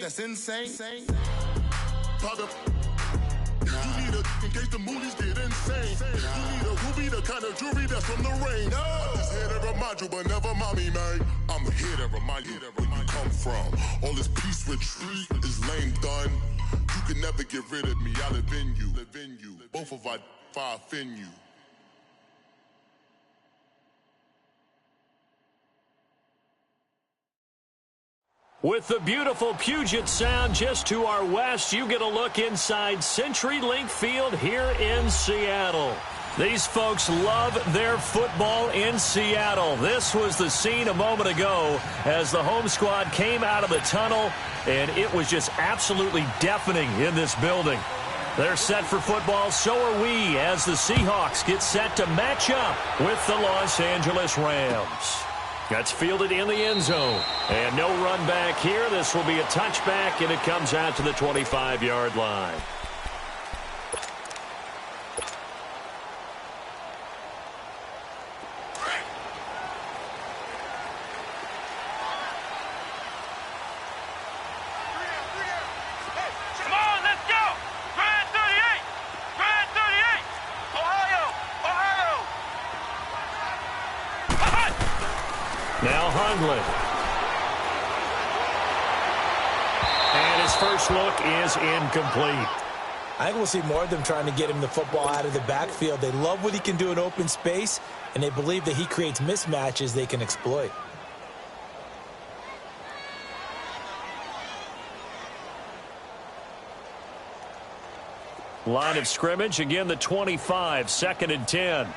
that's insane. You need a in case the movies get insane. You need a ruby, the kind of jewelry that's from the rain. I'm just here to remind you, but never mommy, man. I'm here to remind you where you come from. All this peace retreat is lame done. You can never get rid of me. I live in you. Both of our fire offend you. With the beautiful Puget Sound just to our west, you get a look inside CenturyLink Field here in Seattle. These folks love their football in Seattle. This was the scene a moment ago as the home squad came out of the tunnel, and it was just absolutely deafening in this building. They're set for football, so are we, as the Seahawks get set to match up with the Los Angeles Rams. That's fielded in the end zone. And no run back here. This will be a touchback, and it comes out to the 25-yard line. Now Hundley. And his first look is incomplete. I think we'll see more of them trying to get him the football out of the backfield. They love what he can do in open space, and they believe that he creates mismatches they can exploit. Line of scrimmage, again the 25, 2nd and 10.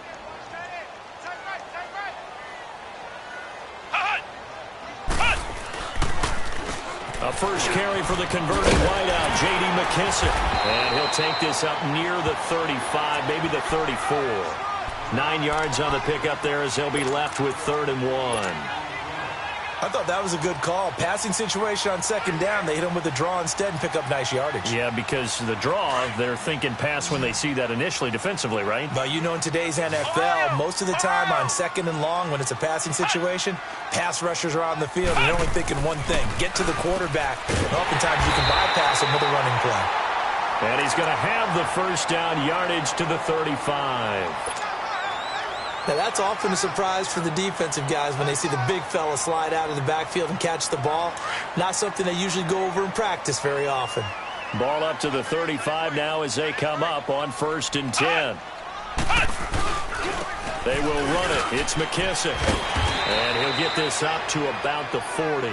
A first carry for the converted wideout, J.D. McKissick. And he'll take this up near the 35, maybe the 34. 9 yards on the pickup there as he'll be left with 3rd and 1. I thought that was a good call. Passing situation on 2nd down. They hit him with a draw instead and pick up nice yardage. Yeah, because the draw, they're thinking pass when they see that initially defensively, right? But you know, in today's NFL, most of the time on 2nd and long, when it's a passing situation, pass rushers are on the field, and they're only thinking one thing, get to the quarterback. And oftentimes you can bypass him with a running play. And he's going to have the first down yardage to the 35. Now, that's often a surprise for the defensive guys when they see the big fella slide out of the backfield and catch the ball. Not something they usually go over in practice very often. Ball up to the 35 now as they come up on 1st and 10. They will run it. It's McKissick. And he'll get this up to about the 40.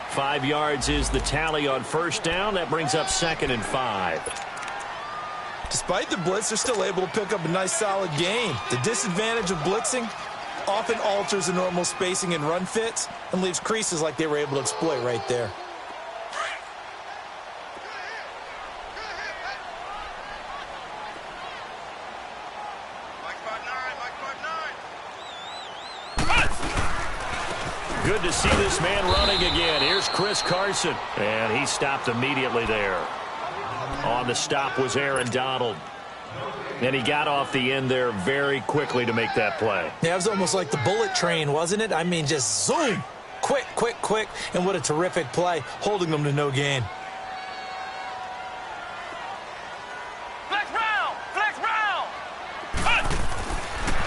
5 yards is the tally on 1st down. That brings up 2nd and 5. Despite the blitz, they're still able to pick up a nice solid gain. The disadvantage of blitzing often alters the normal spacing and run fits and leaves creases like they were able to exploit right there. Good to see this man running again. Here's Chris Carson, and he stopped immediately there. On the stop was Aaron Donald. And he got off the end there very quickly to make that play. Yeah, it was almost like the bullet train, wasn't it? I mean, just zoom. Quick, quick, quick. And what a terrific play, holding them to no gain. Flex round! Flex round!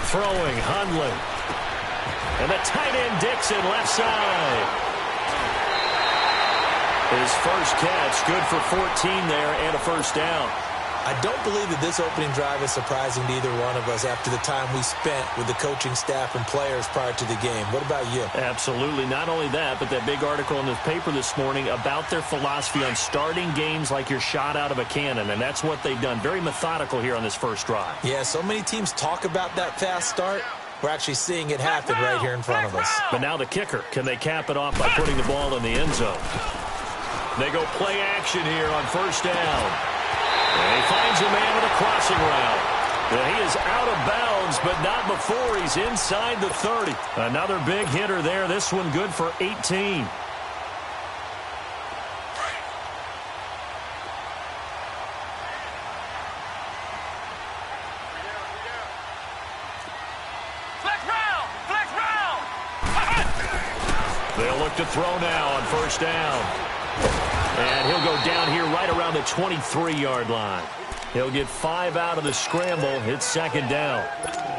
Throwing, Hundley. And the tight end Dixon left side. His first catch, good for 14 there and a first down. I don't believe that this opening drive is surprising to either one of us after the time we spent with the coaching staff and players prior to the game. What about you? Absolutely. Not only that, but that big article in the paper this morning about their philosophy on starting games like you're shot out of a cannon, and that's what they've done. Very methodical here on this first drive. Yeah, so many teams talk about that fast start. We're actually seeing it happen right here in front of us. But now the kicker. Can they cap it off by putting the ball in the end zone? They go play action here on 1st down. And he finds a man with a crossing route. Well, he is out of bounds, but not before he's inside the 30. Another big hitter there. This one good for 18. They'll look to throw now on 1st down. go down here right around the 23-yard line. He'll get 5 out of the scramble. It's second down.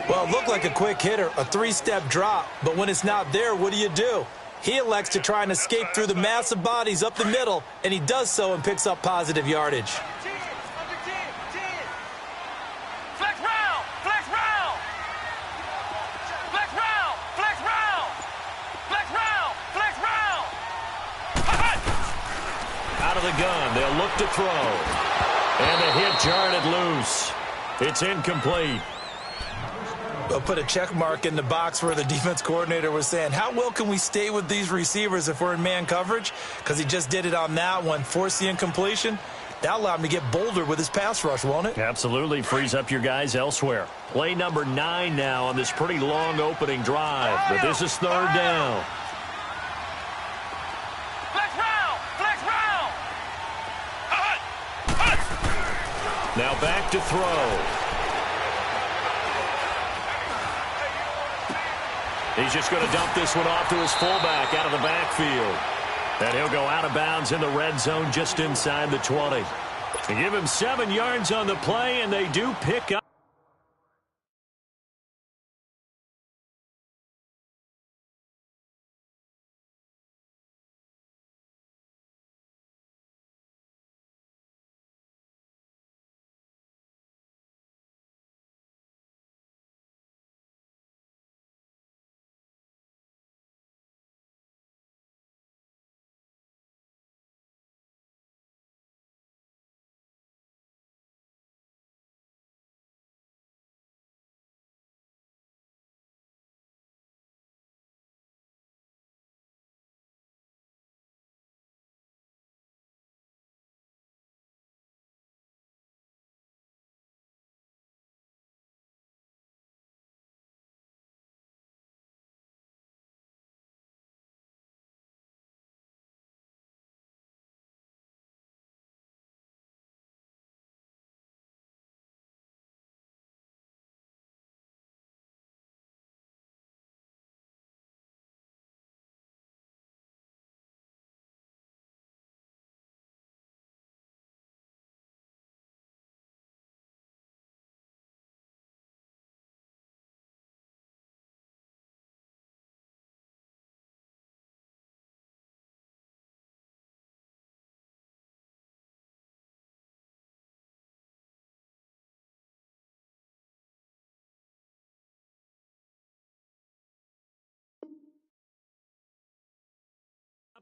Well, it looked like a quick hitter, a 3-step drop. But when it's not there, what do? He elects to try and escape through the massive bodies up the middle, and he does so and picks up positive yardage. Out of the gun, they'll look to throw. And the hit jarred it loose. It's incomplete. We'll put a check mark in the box where the defense coordinator was saying, how well can we stay with these receivers if we're in man coverage? Because he just did it on that one, forced the incompletion. That allowed him to get bolder with his pass rush, won't it? Absolutely. Frees up your guys elsewhere. Play number 9 now on this pretty long opening drive. But this is third down. Now back to throw. He's just going to dump this one off to his fullback out of the backfield. And he'll go out of bounds in the red zone just inside the 20. They give him 7 yards on the play, and they do pick up.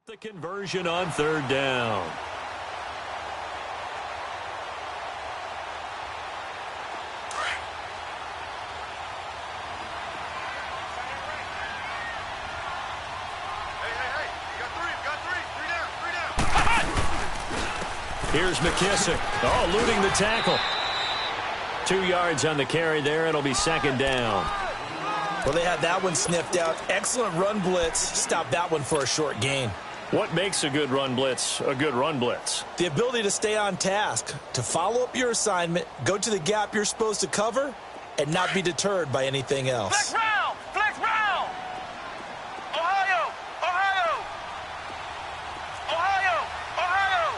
The conversion on third down. Here's McKissick. Oh, eluding the tackle. 2 yards on the carry there. It'll be second down. Well, they had that one sniffed out. Excellent run blitz. Stop that one for a short gain. What makes a good run blitz a good run blitz? The ability to stay on task, to follow up your assignment, go to the gap you're supposed to cover, and not be deterred by anything else. Flex round! Flex round! Ohio! Ohio! Ohio! Ohio!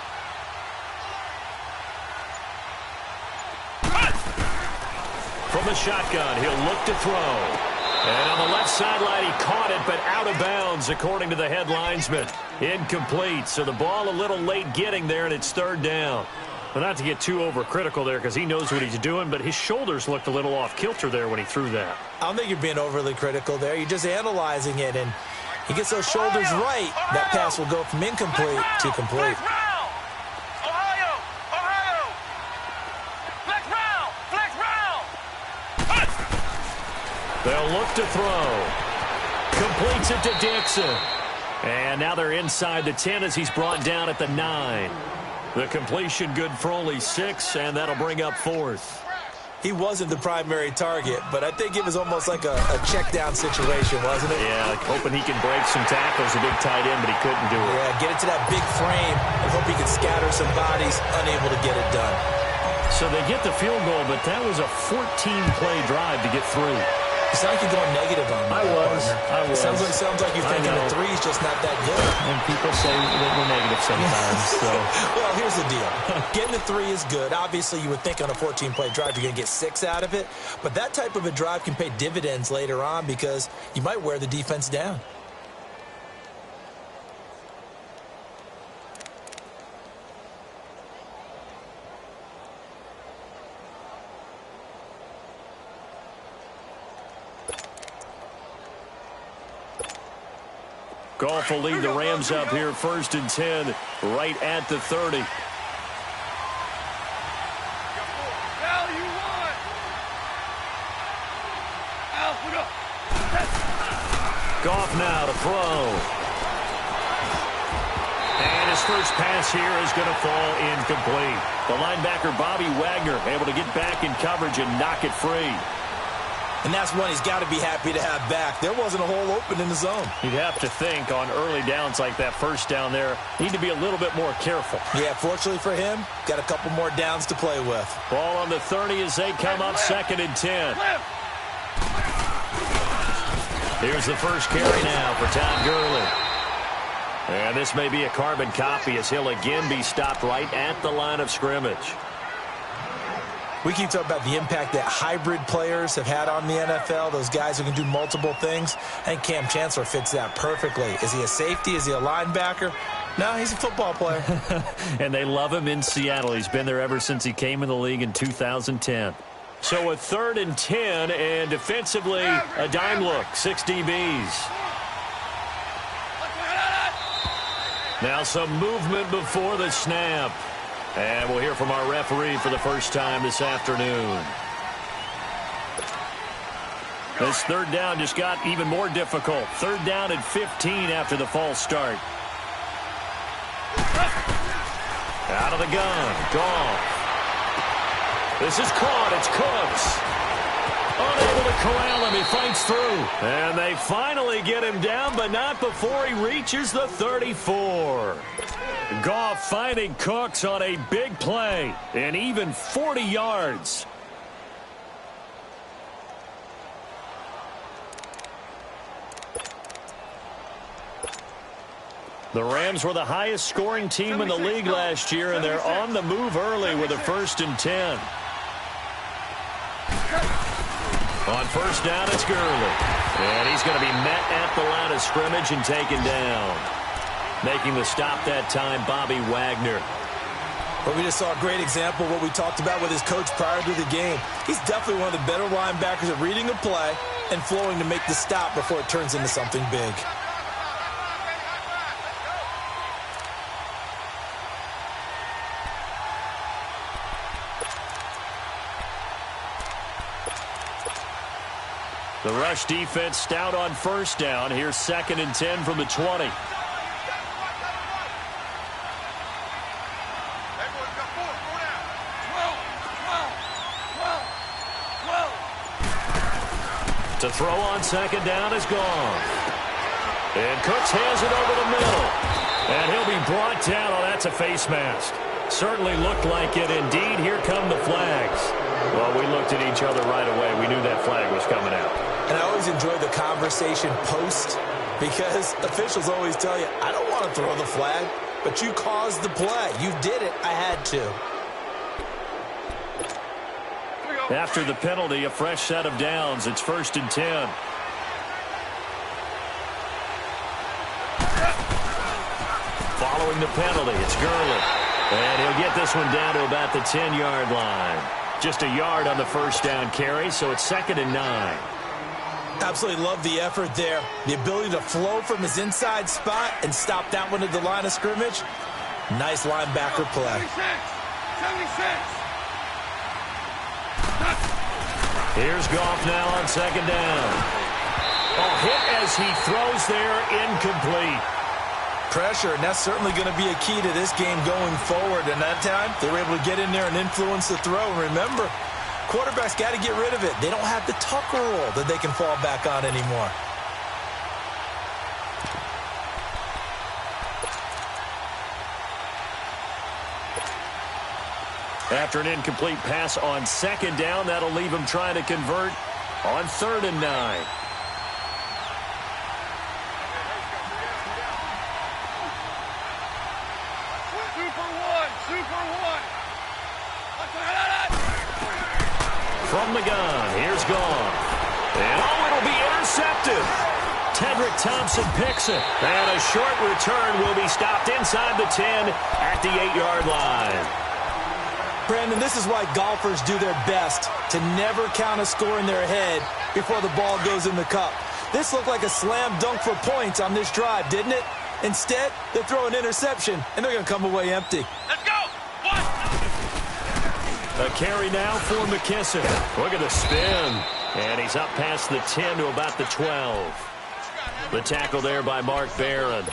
From the shotgun, he'll look to throw. And on the left sideline, he caught it, but out of bounds, according to the head linesman. Incomplete, so the ball a little late getting there, and it's third down. Well, not to get too overcritical there because he knows what he's doing, but his shoulders looked a little off kilter there when he threw that. I don't think you're being overly critical there. You're just analyzing it, and he gets those shoulders right. That pass will go from incomplete to complete. They'll look to throw. Completes it to Dixon. And now they're inside the 10 as he's brought down at the 9. The completion good for only 6, and that'll bring up fourth. He wasn't the primary target, but I think it was almost like a check-down situation, wasn't it? Yeah, hoping he can break some tackles, a big tight end, but he couldn't do it. Yeah, get it to that big frame and hope he could scatter some bodies, unable to get it done. So they get the field goal, but that was a 14-play drive to get through. You sound like you're going negative on me. I was. Sounds like you're thinking the three's just not that good. And people say that we're negative sometimes. So. Well, here's Here's the deal. Getting the 3 is good. Obviously, you would think on a 14-play drive you're going to get 6 out of it. But that type of a drive can pay dividends later on because you might wear the defense down. Goff will lead the Rams up here 1st and 10 right at the 30. Goff now to throw. And his first pass here is going to fall incomplete. The linebacker Bobby Wagner able to get back in coverage and knock it free. And that's one he's got to be happy to have back. There wasn't a hole open in the zone. You'd have to think on early downs like that first down there, need to be a little bit more careful. Yeah, fortunately for him, got a couple more downs to play with. Ball on the 30 as they come up 2nd and 10. Here's the first carry now for Todd Gurley. And this may be a carbon copy as he'll again be stopped right at the line of scrimmage. We keep talking about the impact that hybrid players have had on the NFL, those guys who can do multiple things. I think Cam Chancellor fits that perfectly. Is he a safety? Is he a linebacker? No, he's a football player. And they love him in Seattle. He's been there ever since he came in the league in 2010. So a 3rd and 10, and defensively, a dime look, 6 DBs. Now some movement before the snap. And we'll hear from our referee for the first time this afternoon. This 3rd down just got even more difficult. 3rd down and 15 after the false start. Out of the gun. Goff. This is caught. It's Cooks. Unable to corral him. He fights through. And they finally get him down, but not before he reaches the 34. Goff finding Cooks on a big play, and even 40 yards. The Rams were the highest scoring team in the league last year, and they're on the move early with a 1st and 10. On 1st down, it's Gurley. And he's going to be met at the line of scrimmage and taken down. Making the stop that time, Bobby Wagner. But we just saw a great example of what we talked about with his coach prior to the game. He's definitely one of the better linebackers at reading a play and flowing to make the stop before it turns into something big. The rush defense stout on 1st down. Here's 2nd and 10 from the 20. To throw on 2nd down is gone. And Cooks hands it over the middle. And he'll be brought down. Oh, that's a face mask. Certainly looked like it. Indeed, here come the flags. Well, we looked at each other right away. We knew that flag was coming out. And I always enjoy the conversation post because officials always tell you, I don't want to throw the flag, but you caused the play. You did it. I had to. After the penalty, a fresh set of downs. It's 1st and 10. Following the penalty, it's Gurley. And he'll get this one down to about the 10-yard line. Just a yard on the 1st down carry, so it's 2nd and 9. Absolutely love the effort there. The ability to flow from his inside spot and stop that one at the line of scrimmage. Nice linebacker play. 76. Here's Goff now on 2nd down. A hit as he throws there, incomplete. Pressure, and that's certainly going to be a key to this game going forward. And that time, they were able to get in there and influence the throw. Remember, quarterbacks got to get rid of it. They don't have the Tucker rule that they can fall back on anymore. After an incomplete pass on 2nd down, that'll leave him trying to convert on 3rd and 9. Super one. from the gun. Here's Gone. And it'll be intercepted. Tedrick Thompson picks it. And a short return will be stopped inside the 10 at the 8-yard line. Brandon, this is why golfers do their best to never count a score in their head before the ball goes in the cup. This looked like a slam dunk for points on this drive, didn't it? Instead, they throw an interception, and they're going to come away empty. Let's go! One! A carry now for McKissick. Look at the spin. And he's up past the 10 to about the 12. The tackle there by Mark Barron.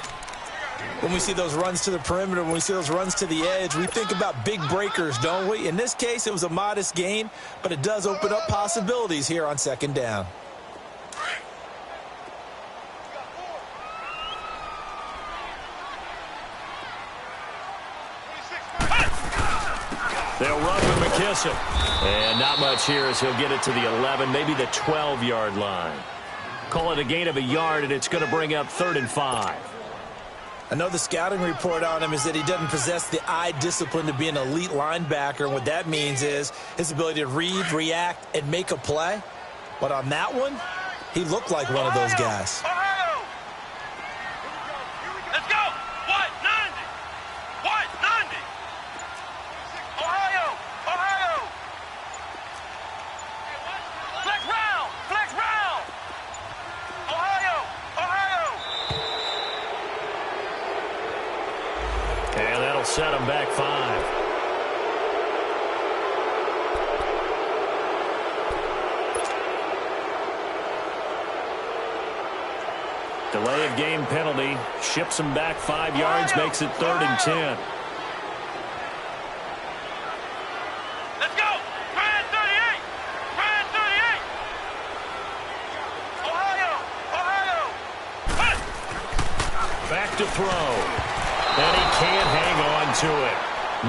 When we see those runs to the perimeter, when we see those runs to the edge, we think about big breakers, don't we? In this case, it was a modest gain, but it does open up possibilities here on second down. They'll run with McKissick. And not much here as he'll get it to the 11, maybe the 12-yard line. Call it a gain of a yard, and it's going to bring up 3rd and 5. I know the scouting report on him is that he doesn't possess the eye discipline to be an elite linebacker. And what that means is his ability to read, react, and make a play. But on that one, he looked like one of those guys. Ohio! Let's go! What? 90! What? 90! Ohio! Ohio! Flex round! Flex round! Ohio! Ohio! And that'll set him back 5. Delay of game penalty ships him back 5 yards, makes it 3rd and 10. Let's go! Brand 38! Brand 38! Ohio! Ohio! Hey! Back to throw. And he can't hang on to it.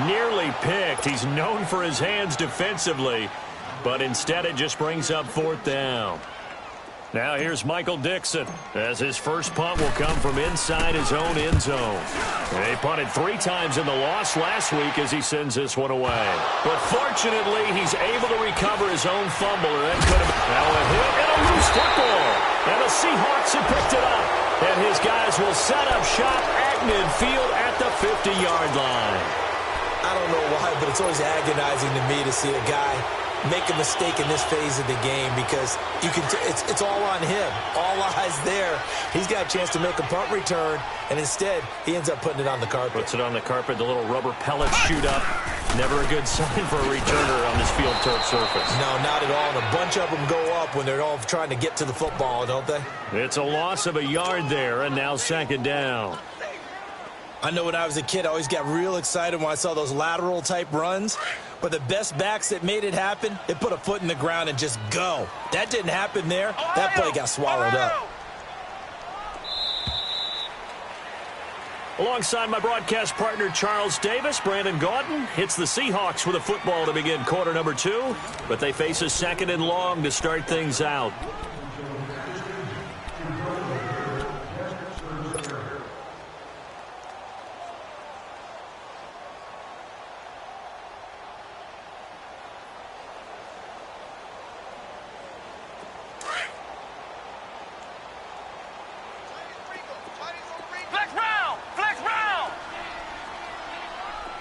Nearly picked. He's known for his hands defensively, but instead it just brings up 4th down. Now here's Michael Dixon as his first punt will come from inside his own end zone. He punted 3 times in the loss last week as he sends this one away. But fortunately, he's able to recover his own fumble. Or that could have now a hit and a loose football. And the Seahawks have picked it up. And his guys will set up shop at midfield at the 50-yard line. I don't know why, but it's always agonizing to me to see a guy make a mistake in this phase of the game because you can. It's all on him. All eyes there. He's got a chance to make a punt return, and instead he ends up putting it on the carpet. Puts it on the carpet. The little rubber pellets shoot up. Never a good sign for a returner on this field turf surface. No, not at all. And a bunch of them go up when they're all trying to get to the football, don't they? It's a loss of a yard there, and now 2nd down. I know when I was a kid, I always got real excited when I saw those lateral-type runs. But the best backs that made it happen, they put a foot in the ground and just go. That didn't happen there. That play got swallowed up. Alongside my broadcast partner, Charles Davis, Brandon Gaudin hits the Seahawks with a football to begin quarter number 2. But they face a 2nd and long to start things out. Flex round! Flex round!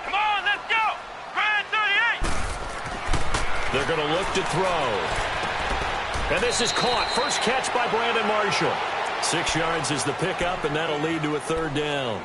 Come on, let's go! Brand 38! They're going to look to throw. And this is caught. First catch by Brandon Marshall. 6 yards is the pickup, and that'll lead to a 3rd down.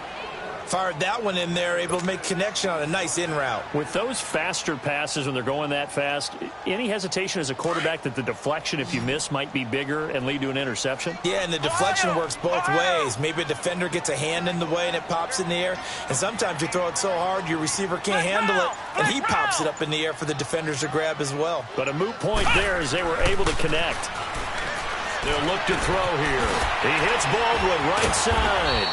Fired that one in there, able to make connection on a nice in route. With those faster passes when they're going that fast, any hesitation as a quarterback that the deflection, if you miss, might be bigger and lead to an interception? Yeah, and the deflection works both ways. Maybe a defender gets a hand in the way and it pops in the air. And sometimes you throw it so hard your receiver can't handle it, and he pops it up in the air for the defenders to grab as well. But a moot point there as they were able to connect. They'll look to throw here. He hits Baldwin right side.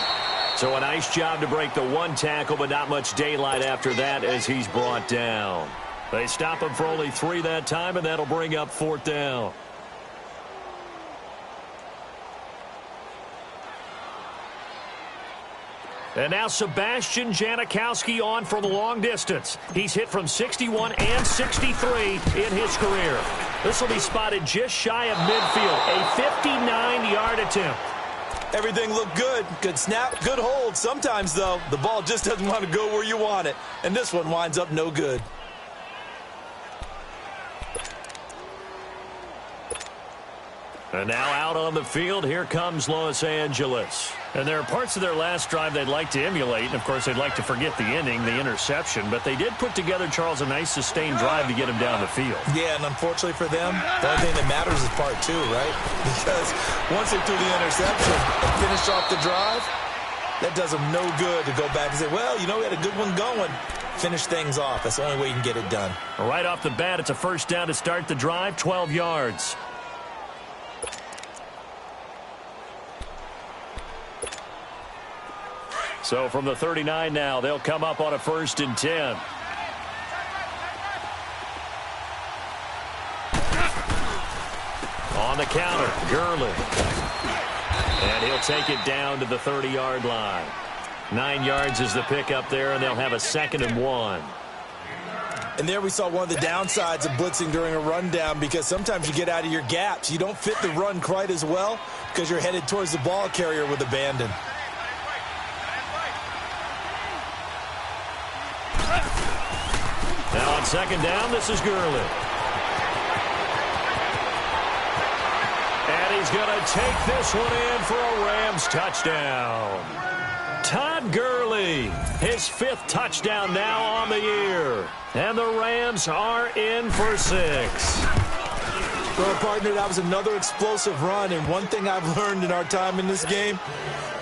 So a nice job to break the 1 tackle, but not much daylight after that as he's brought down. They stop him for only 3 that time, and that'll bring up 4th down. And now Sebastian Janikowski on for the long distance. He's hit from 61 and 63 in his career. This will be spotted just shy of midfield. A 59-yard attempt. Everything looked good. Good snap, good hold. Sometimes, though, the ball just doesn't want to go where you want it. And this one winds up no good. And now out on the field, here comes Los Angeles. And there are parts of their last drive they'd like to emulate. And, of course, they'd like to forget the inning, the interception. But they did put together, Charles, a nice sustained drive to get him down the field. Yeah, and unfortunately for them, the only thing that matters is part two, right? Because once they threw the interception and finished off the drive, that does them no good to go back and say, well, you know, we had a good one going. Finish things off. That's the only way you can get it done. Right off the bat, it's a first down to start the drive, 12 yards. So from the 39 now, they'll come up on a 1st and 10. On the counter, Gurley. And he'll take it down to the 30-yard line. 9 yards is the pickup there, and they'll have a 2nd and 1. And there we saw one of the downsides of blitzing during a rundown, because sometimes you get out of your gaps. You don't fit the run quite as well because you're headed towards the ball carrier with abandon. Now on 2nd down, this is Gurley. And he's going to take this one in for a Rams touchdown. Todd Gurley, his 5th touchdown now on the year. And the Rams are in for 6. Well, partner, that was another explosive run, and one thing I've learned in our time in this game,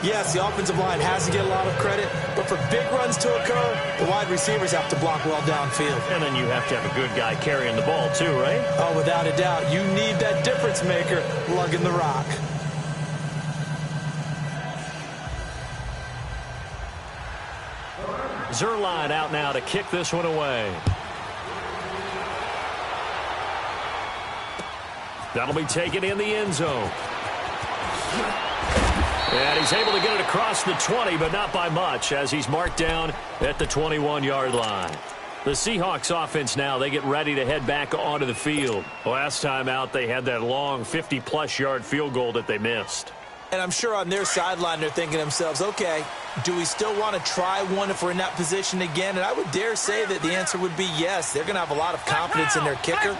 yes, the offensive line has to get a lot of credit, but for big runs to occur, the wide receivers have to block well downfield. And then you have to have a good guy carrying the ball too, right? Oh, without a doubt. You need that difference maker lugging the rock. Zerline out now to kick this one away. That'll be taken in the end zone. And he's able to get it across the 20, but not by much, as he's marked down at the 21-yard line. The Seahawks offense now, they get ready to head back onto the field. Last time out, they had that long 50-plus yard field goal that they missed. And I'm sure on their sideline they're thinking to themselves, okay, do we still want to try one if we're in that position again? And I would dare say that the answer would be yes. They're going to have a lot of confidence in their kicker.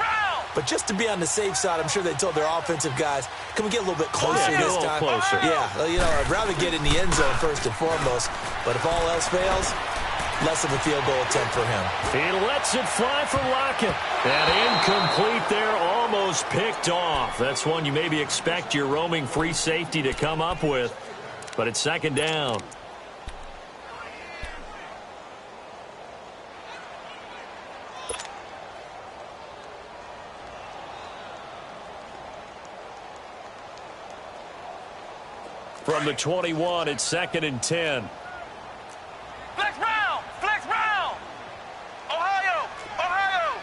But just to be on the safe side, I'm sure they told their offensive guys, can we get a little bit closer this time? Closer. Yeah, you know, I'd rather get in the end zone first and foremost. But if all else fails, less of a field goal attempt for him. He lets it fly for Lockett. And incomplete there, almost picked off. That's one you maybe expect your roaming free safety to come up with. But it's 2nd down. From the 21, it's 2nd and 10. Flex round! Flex round! Ohio! Ohio!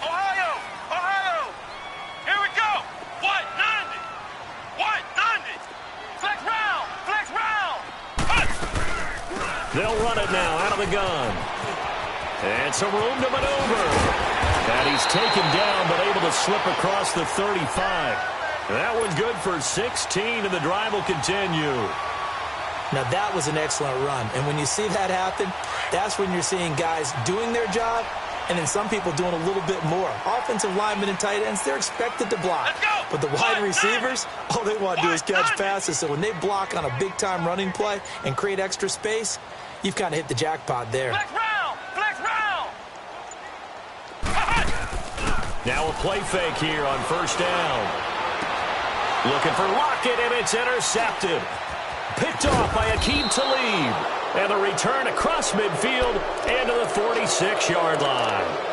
Ohio! Ohio! Here we go! 190! 190! Flex round! Flex round! They'll run it now out of the gun. And some room to maneuver. And he's taken down, but able to slip across the 35. That one good for 16, and the drive will continue. Now, that was an excellent run. And when you see that happen, that's when you're seeing guys doing their job, and then some people doing a little bit more. Offensive linemen and tight ends, they're expected to block. But the wide receivers, all they want to do is catch passes. So when they block on a big-time running play and create extra space, you've kind of hit the jackpot there. Flex round! Flex round! Now a play fake here on 1st down. Looking for Lockett, and it's intercepted. Picked off by Akeem Talib. And the return across midfield and to the 46-yard line.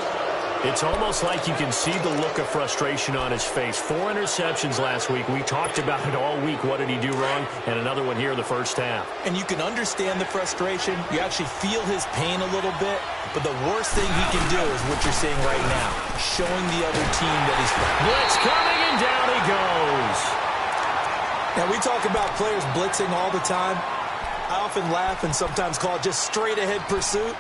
It's almost like you can see the look of frustration on his face. 4 interceptions last week. We talked about it all week. What did he do wrong? And another one here in the first half. And you can understand the frustration. You actually feel his pain a little bit. But the worst thing he can do is what you're seeing right now. Showing the other team that he's fighting. Blitz coming, and down he goes. Now, we talk about players blitzing all the time. I often laugh and sometimes call it just straight-ahead pursuit.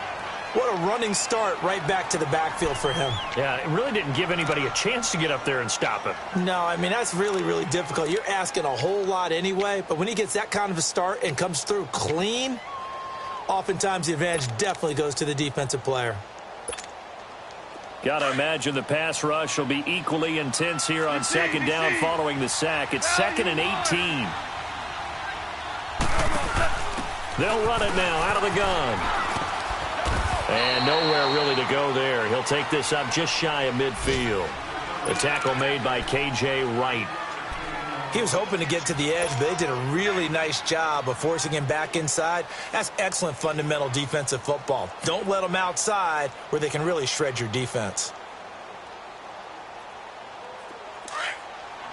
What a running start right back to the backfield for him. Yeah, it really didn't give anybody a chance to get up there and stop him. No, I mean, that's really, really difficult. You're asking a whole lot anyway, but when he gets that kind of a start and comes through clean, oftentimes the advantage definitely goes to the defensive player. Got to imagine the pass rush will be equally intense here on second down following the sack. It's 2nd and 18. They'll run it now out of the gun. And nowhere really to go there. He'll take this up just shy of midfield. The tackle made by K.J. Wright. He was hoping to get to the edge, but they did a really nice job of forcing him back inside. That's excellent fundamental defensive football. Don't let them outside where they can really shred your defense.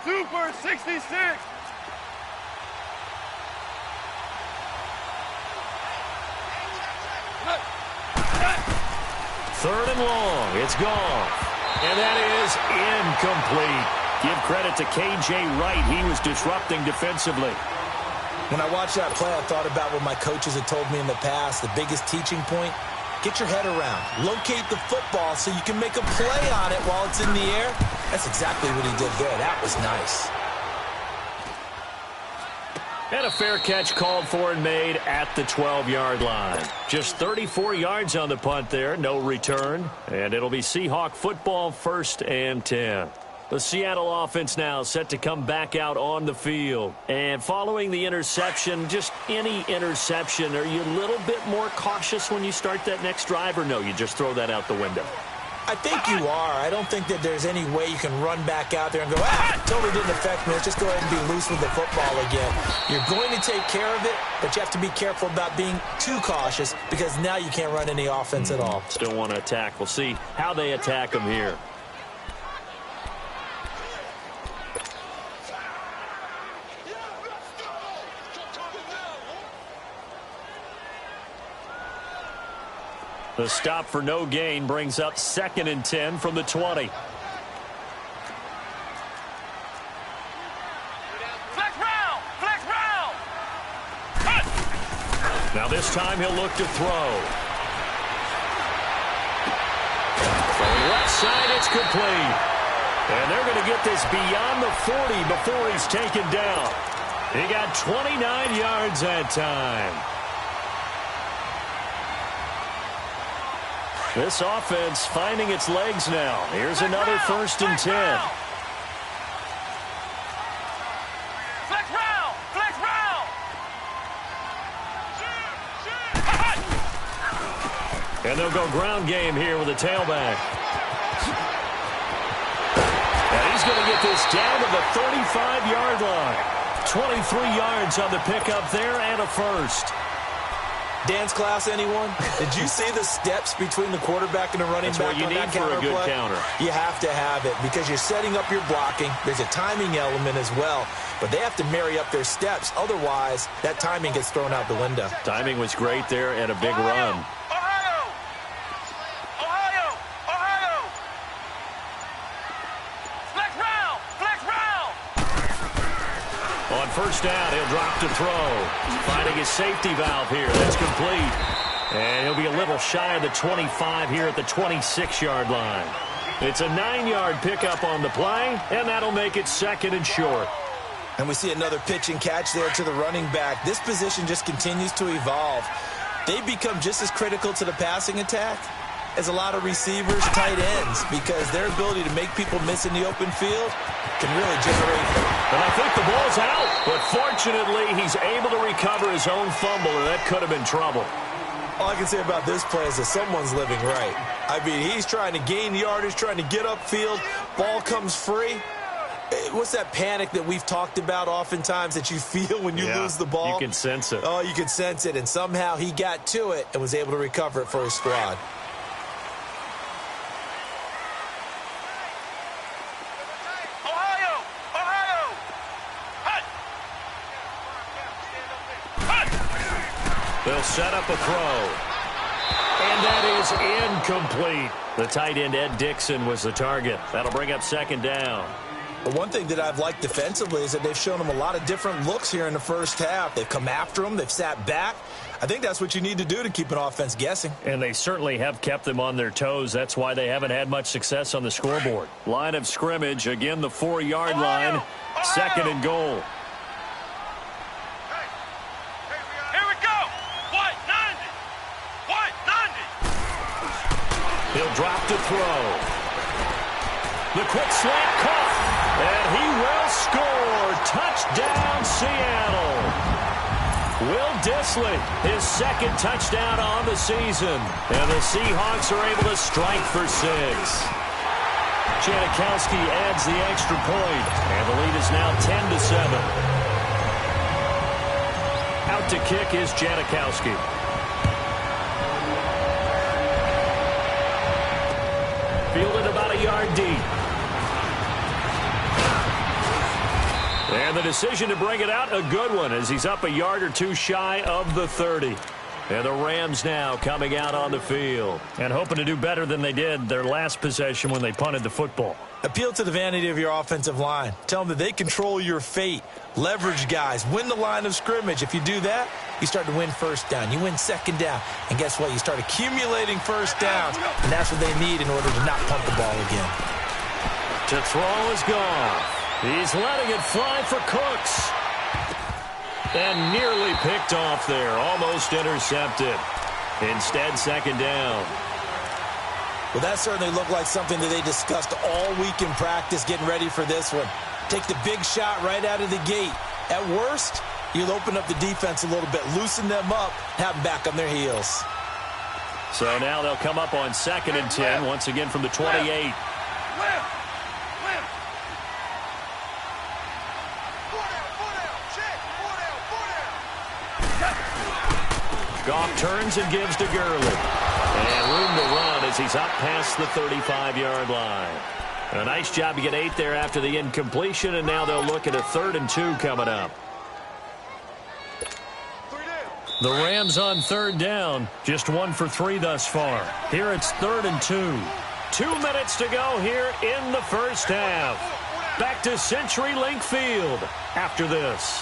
Super 66. Third and long. It's gone. And that is incomplete. Give credit to K.J. Wright. He was disrupting defensively. When I watched that play, I thought about what my coaches had told me in the past. The biggest teaching point, get your head around. Locate the football so you can make a play on it while it's in the air. That's exactly what he did there. That was nice. And a fair catch called for and made at the 12-yard line. Just 34 yards on the punt there, no return. And it'll be Seahawk football, 1st and 10. The Seattle offense now set to come back out on the field. And following the interception, just any interception, are you a little bit more cautious when you start that next drive, or no, you just throw that out the window? I think you are. I don't think that there's any way you can run back out there and go, totally didn't affect me. Let's just go ahead and be loose with the football again. You're going to take care of it, but you have to be careful about being too cautious because now you can't run any offense at all. Still want to attack. We'll see how they attack them here. The stop for no gain brings up 2nd and 10 from the 20. Flex round! Flex round! Now this time he'll look to throw. From the left side, it's complete. And they're going to get this beyond the 40 before he's taken down. He got 29 yards that time. This offense finding its legs now. Here's another 1st and 10. Flex round! Flex round! And they'll go ground game here with a tailback. And he's going to get this down to the 35-yard line. 23 yards on the pickup there and a 1st. Dance class, anyone? Did you see the steps between the quarterback and the running back on that counter play? That's what you need for a good counter. You have to have it because you're setting up your blocking. There's a timing element as well, but they have to marry up their steps. Otherwise, that timing gets thrown out the window. Timing was great there and a big run. Ohio! Ohio! Ohio! Flex round! Flex round! On 1st down, he'll drop to throw. Finding his safety valve here. That's complete. And he'll be a little shy of the 25 here at the 26-yard line. It's a 9-yard pickup on the play, and that'll make it 2nd and short. And we see another pitch and catch there to the running back. This position just continues to evolve. They become just as critical to the passing attack as a lot of receivers, tight ends, because their ability to make people miss in the open field can really generate. And I think the ball's out, but fortunately he's able to recover his own fumble, and that could have been trouble. All I can say about this play is that someone's living right. I mean, he's trying to gain yardage, trying to get upfield. Ball comes free. What's that panic that we've talked about oftentimes that you feel when you lose the ball? You can sense it. Oh, you can sense it, and somehow he got to it and was able to recover it for his squad. Ohio! Ohio! Hut! They'll set up a throw. And that is incomplete. The tight end, Ed Dixon, was the target. That'll bring up 2nd down. But one thing that I've liked defensively is that they've shown them a lot of different looks here in the first half. They've come after them. They've sat back. I think that's what you need to do to keep an offense guessing. And they certainly have kept them on their toes. That's why they haven't had much success on the scoreboard. Line of scrimmage, again, the 4-yard line. Second and goal. Here we go. White 90. White 90. He'll drop to throw. The quick slant caught. And he will score. Touchdown, Seattle. Will Dissly, his second touchdown on the season. And the Seahawks are able to strike for 6. Janikowski adds the extra point. And the lead is now 10-7. Out to kick is Janikowski. Fielded about a yard deep. And the decision to bring it out, a good one, as he's up a yard or two shy of the 30. And the Rams now coming out on the field and hoping to do better than they did their last possession when they punted the football. Appeal to the vanity of your offensive line. Tell them that they control your fate. Leverage guys. Win the line of scrimmage. If you do that, you start to win first down. You win second down. And guess what? You start accumulating first downs. And that's what they need in order to not punt the ball again. To throw is gone. He's letting it fly for Cooks. And nearly picked off there. Almost intercepted. Instead, second down. Well, that certainly looked like something that they discussed all week in practice getting ready for this one. Take the big shot right out of the gate. At worst, you'll open up the defense a little bit, loosen them up, have them back on their heels. So now they'll come up on 2nd and 10, once again from the 28. Goff turns and gives to Gurley. And room to run as he's up past the 35-yard line. A nice job to get 8 there after the incompletion, and now they'll look at a 3rd and 2 coming up. The Rams on 3rd down, just 1 for 3 thus far. Here it's 3rd and 2. 2 minutes to go here in the first half. Back to CenturyLink Field after this.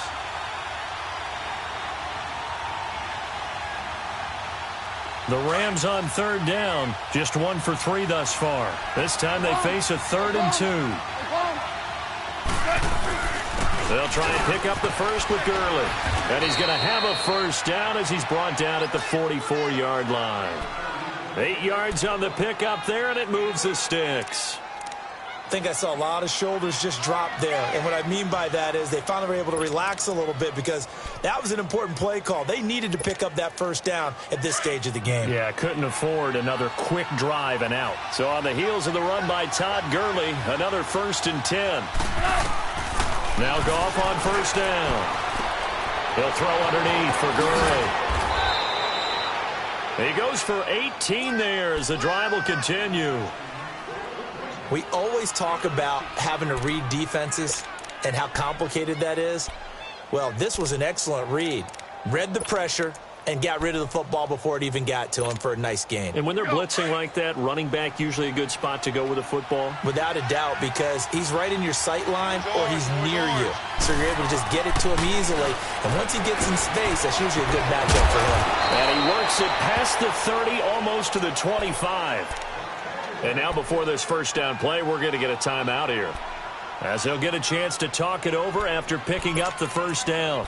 The Rams on 3rd down, just 1 for 3 thus far. This time they face a 3rd and 2. They'll try and pick up the first with Gurley. And he's going to have a first down as he's brought down at the 44-yard line. 8 yards on the pickup there, and it moves the sticks. I think I saw a lot of shoulders just drop there. And what I mean by that is they finally were able to relax a little bit because that was an important play call. They needed to pick up that first down at this stage of the game. Yeah, couldn't afford another quick drive and out. So on the heels of the run by Todd Gurley, another 1st and 10. Now Goff on first down. He'll throw underneath for Gurley. He goes for 18 there as the drive will continue. We always talk about having to read defenses and how complicated that is. Well, this was an excellent read. Read the pressure and got rid of the football before it even got to him for a nice gain. And when they're blitzing like that, running back usually a good spot to go with the football? Without a doubt, because he's right in your sight line or he's near you. So you're able to just get it to him easily. And once he gets in space, that's usually a good matchup for him. And he works it past the 30, almost to the 25. And now before this first down play, we're going to get a timeout here, as he'll get a chance to talk it over after picking up the first down.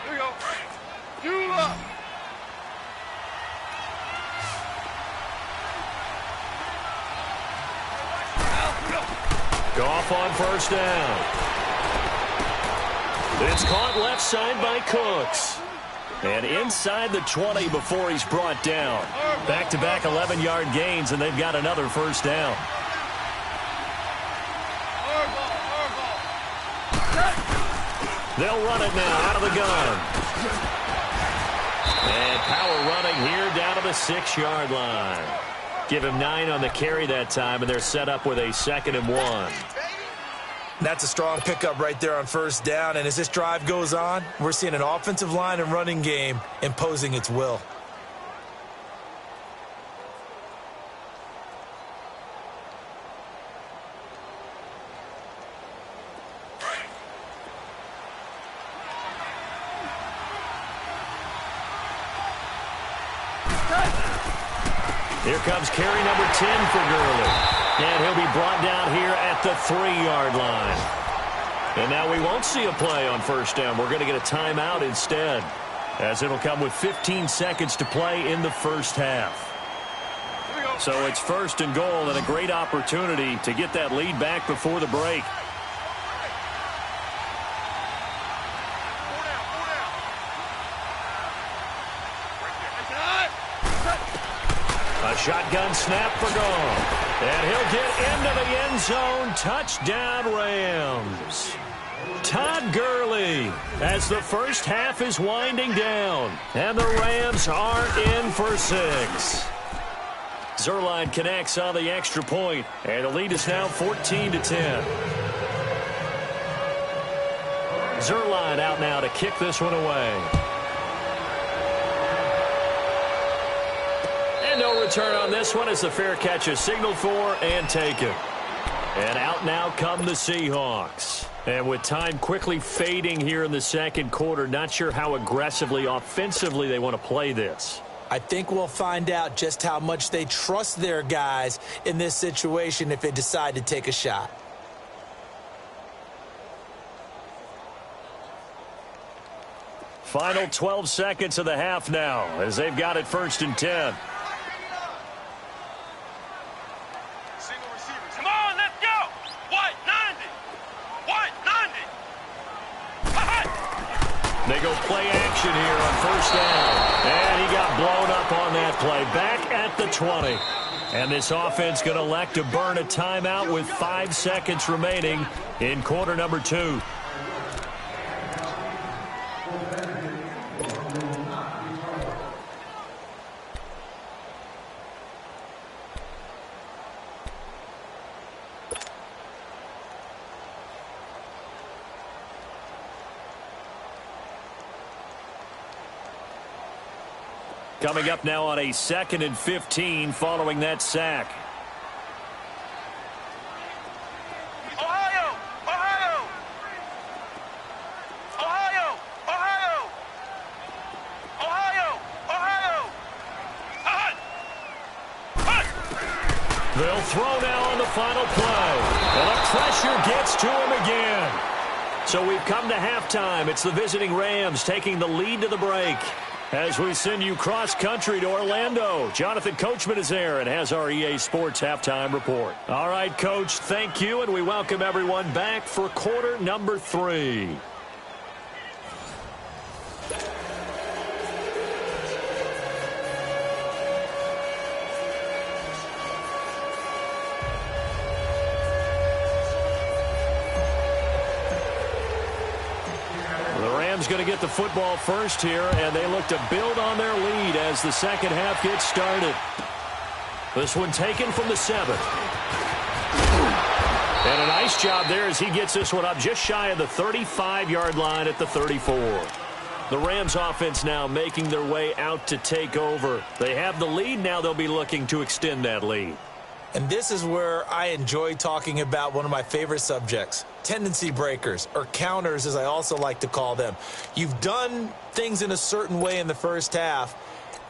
Here we go. Fuel up. Goff on first down. It's caught left side by Cooks. And inside the 20 before he's brought down. Back-to-back 11-yard gains, and they've got another first down. They'll run it now out of the gun. And power running here down to the 6-yard line. Give him 9 on the carry that time, and they're set up with a 2nd and 1. That's a strong pickup right there on first down. And as this drive goes on, we're seeing an offensive line and running game imposing its will. Here comes carry number 10 for Gurley. And he'll be brought down here at the 3-yard line. And now we won't see a play on first down. We're going to get a timeout instead, as it'll come with 15 seconds to play in the first half. So it's first and goal, and a great opportunity to get that lead back before the break. A shotgun snap for Goff. And he'll get into the end zone. Touchdown, Rams. Todd Gurley as the first half is winding down. And the Rams are in for 6. Zuerlein connects on the extra point, and the lead is now 14-10. Zuerlein out now to kick this one away. And no return on this one as the fair catch is signaled for and taken. And out now come the Seahawks. And with time quickly fading here in the second quarter, not sure how aggressively, offensively they want to play this. I think we'll find out just how much they trust their guys in this situation if they decide to take a shot. Final 12 seconds of the half now as they've got it 1st and 10. Come on, let's go. White 90. White 90. They go play action here on first down. And he got blown up on that play. Back at the 20. And this offense going to elect to burn a timeout with 5 seconds remaining in quarter number 2. Coming up now on a 2nd and 15 following that sack. Ohio! Ohio! Ohio! Ohio! Ohio! Ohio! Hut! Hut! They'll throw now on the final play. And the pressure gets to him again. So we've come to halftime. It's the visiting Rams taking the lead to the break. As we send you cross-country to Orlando, Jonathan Coachman is there and has our EA Sports halftime report. All right, Coach, thank you, and we welcome everyone back for quarter number 3. Going to get the football first here, and they look to build on their lead as the second half gets started. This one taken from the 7th. And a nice job there as he gets this one up just shy of the 35-yard line at the 34. The Rams offense now making their way out to take over. They have the lead. Now they'll be looking to extend that lead. And this is where I enjoy talking about one of my favorite subjects, tendency breakers, or counters as I also like to call them. You've done things in a certain way in the first half,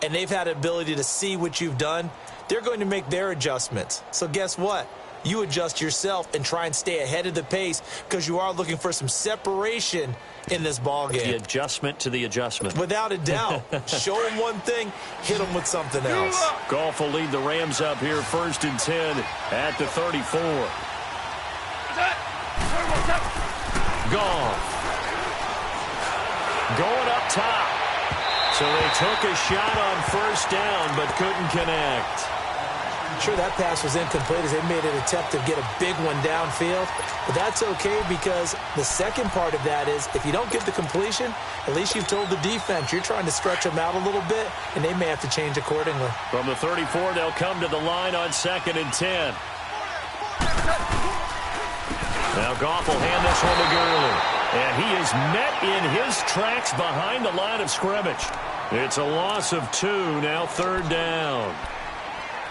and they've had an ability to see what you've done. They're going to make their adjustments. So guess what? You adjust yourself and try and stay ahead of the pace because you are looking for some separation in this ball game. The adjustment to the adjustment. Without a doubt. Show them one thing, hit them with something else. Goff will lead the Rams up here 1st and 10 at the 34. Goff. Going up top. So they took a shot on first down but couldn't connect. Sure, that pass was incomplete as they made an attempt to get a big one downfield. But that's okay because the second part of that is if you don't get the completion, at least you've told the defense you're trying to stretch them out a little bit, and they may have to change accordingly. From the 34, they'll come to the line on 2nd and 10. Now Goff will hand this one to Gurley. And he is met in his tracks behind the line of scrimmage. It's a loss of 2, now 3rd down.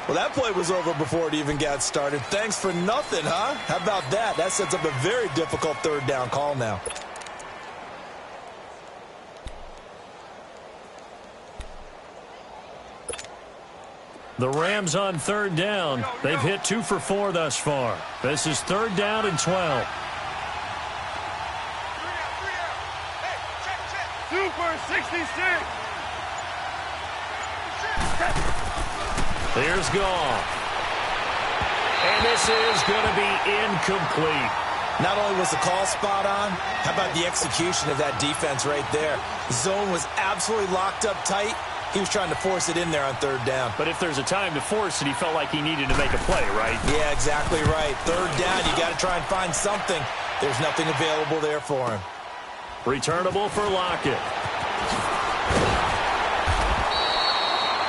Well, that play was over before it even got started. Thanks for nothing, huh? How about that? That sets up a very difficult 3rd down call now. The Rams on third down. They've hit 2 for 4 thus far. This is third down and 12. Super 66. Here's Goff. And this is going to be incomplete. Not only was the call spot on, how about the execution of that defense right there? The zone was absolutely locked up tight. He was trying to force it in there on third down. But if there's a time to force it, he felt like he needed to make a play, right? Yeah, exactly right. Third down, you got to try and find something. There's nothing available there for him. Returnable for Lockett.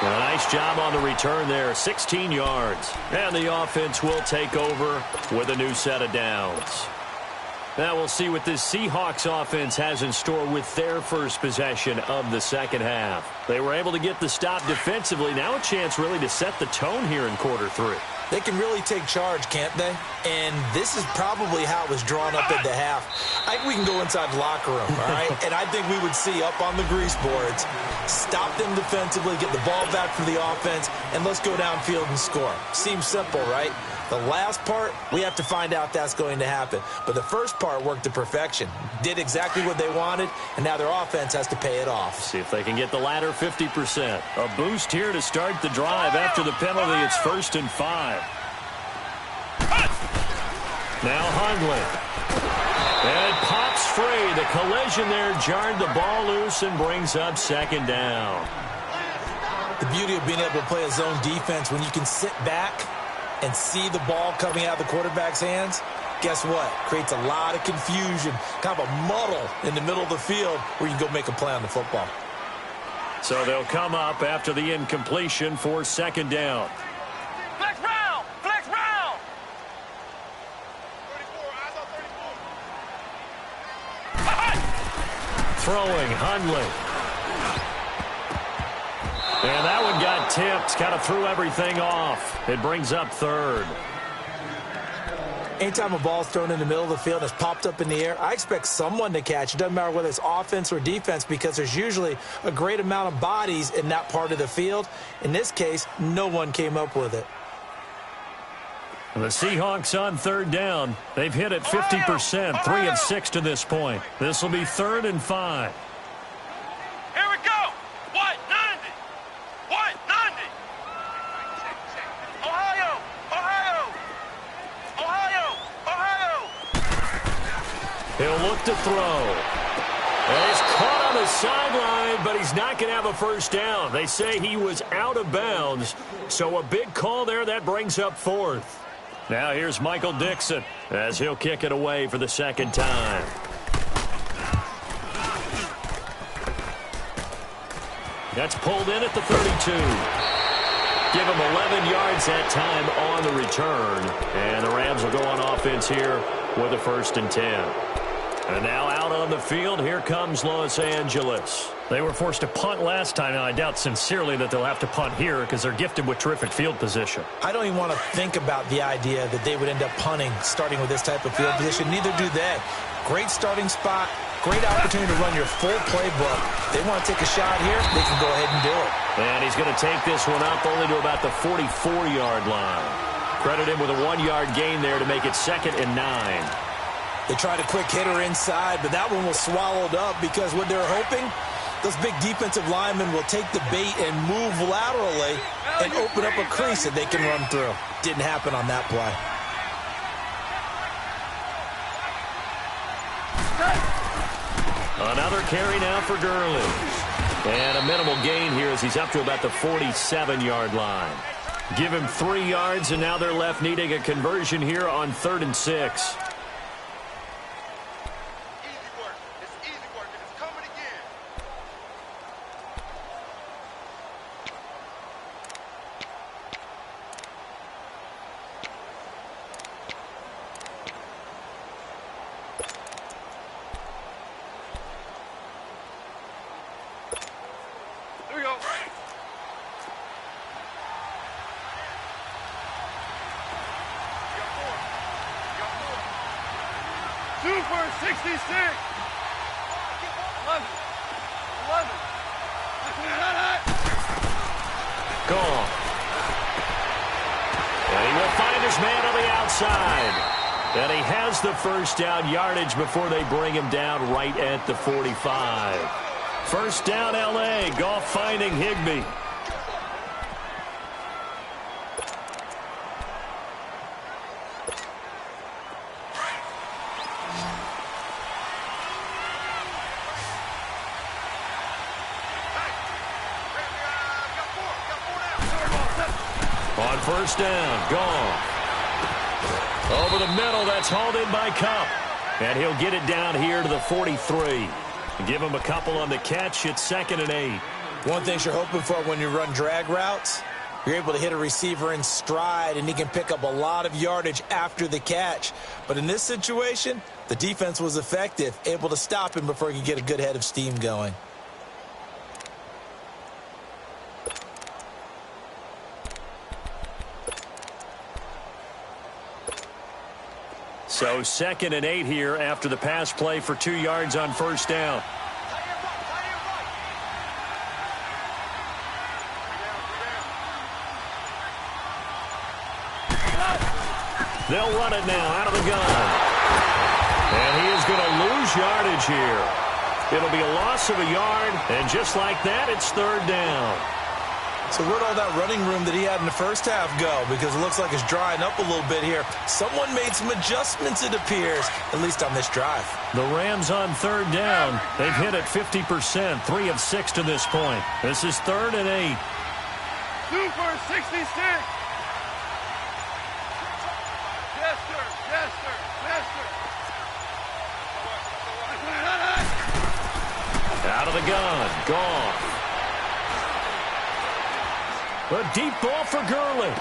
A nice job on the return there, 16 yards. And the offense will take over with a new set of downs. Now we'll see what this Seahawks offense has in store with their first possession of the second half. They were able to get the stop defensively. Now a chance really to set the tone here in quarter 3. They can really take charge, can't they? And this is probably how it was drawn up at the half. I think we can go inside the locker room, all right? And I think we would see up on the grease boards, stop them defensively, get the ball back for the offense, and let's go downfield and score. Seems simple, right? The last part, we have to find out that's going to happen. But the first part worked to perfection. Did exactly what they wanted, and now their offense has to pay it off. See if they can get the latter 50%. A boost here to start the drive after the penalty. It's 1st and 5. Now Hundley. And it pops free. The collision there jarred the ball loose and brings up second down. The beauty of being able to play a zone defense when you can sit back and see the ball coming out of the quarterback's hands, guess what? Creates a lot of confusion, kind of a muddle in the middle of the field where you can go make a play on the football. So they'll come up after the incompletion for second down. Flex round! Flex round! 34, Throwing, Hundley. And that one got tipped, kind of threw everything off. It brings up third. Anytime a ball's thrown in the middle of the field and it's popped up in the air, I expect someone to catch. It doesn't matter whether it's offense or defense because there's usually a great amount of bodies in that part of the field. In this case, no one came up with it. The Seahawks on third down. They've hit it 50%, 3 of 6 to this point. This will be 3rd and 5. Here we go! What? 90! What? 90! Ohio! Ohio! Ohio! Ohio! He'll look to throw. And he's caught on the sideline, but he's not going to have a first down. They say he was out of bounds, so a big call there. That brings up 4th. Now here's Michael Dixon as he'll kick it away for the second time. That's pulled in at the 32. Give him 11 yards that time on the return. And the Rams will go on offense here with a 1st and 10. And now out on the field, here comes Los Angeles. They were forced to punt last time, and I doubt sincerely that they'll have to punt here because they're gifted with terrific field position. I don't even want to think about the idea that they would end up punting starting with this type of field position. Neither do they. Great starting spot, great opportunity to run your full playbook. They want to take a shot here, they can go ahead and do it. And he's going to take this one up only to about the 44-yard line. Credit him with a 1-yard gain there to make it 2nd and 9. They tried a quick hitter inside, but that one was swallowed up because what they're hoping, those big defensive linemen will take the bait and move laterally and open up a crease that they can run through. Didn't happen on that play. Another carry now for Gurley. And a minimal gain here as he's up to about the 47-yard line. Give him 3 yards, and now they're left needing a conversion here on 3rd and 6. Super 66! 11. Goal. inside. And he has the first down yardage before they bring him down right at the 45. First down, L.A. Goff finding Higbee. On first down, Goff. Over the middle, that's hauled in by Kupp. And he'll get it down here to the 43. Give him a couple on the catch. It's 2nd and 8. One thing you're hoping for when you run drag routes, you're able to hit a receiver in stride, and he can pick up a lot of yardage after the catch. But in this situation, the defense was effective, able to stop him before he could get a good head of steam going. So 2nd and 8 here after the pass play for 2 yards on first down. They'll run it now out of the gun. And he is going to lose yardage here. It'll be a loss of a yard, and just like that, it's 3rd down. So where'd all that running room that he had in the first half go? Because it looks like it's drying up a little bit here. Someone made some adjustments, it appears, at least on this drive. The Rams on 3rd down. They've hit it 50%, 3 of 6 to this point. This is 3rd and 8. 2 for 66. Yes, sir. Yes, sir. Yes, sir. Out of the gun. Goff. A deep ball for Gurley.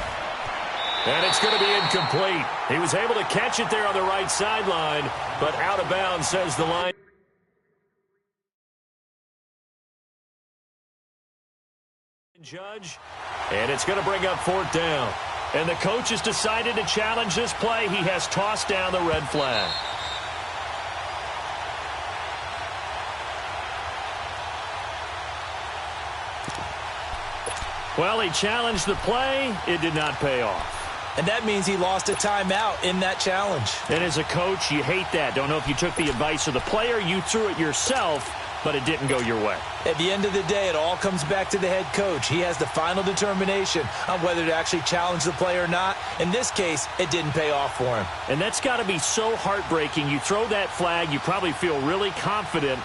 And it's going to be incomplete. He was able to catch it there on the right sideline, but out of bounds, says the line. Judge, and it's going to bring up 4th down. And the coach has decided to challenge this play. He has tossed down the red flag. Well, he challenged the play. It did not pay off. And that means he lost a timeout in that challenge. And as a coach, you hate that. Don't know if you took the advice of the player, you threw it yourself, but it didn't go your way. At the end of the day, it all comes back to the head coach. He has the final determination on whether to actually challenge the play or not. In this case, it didn't pay off for him. And that's got to be so heartbreaking. You throw that flag, you probably feel really confident,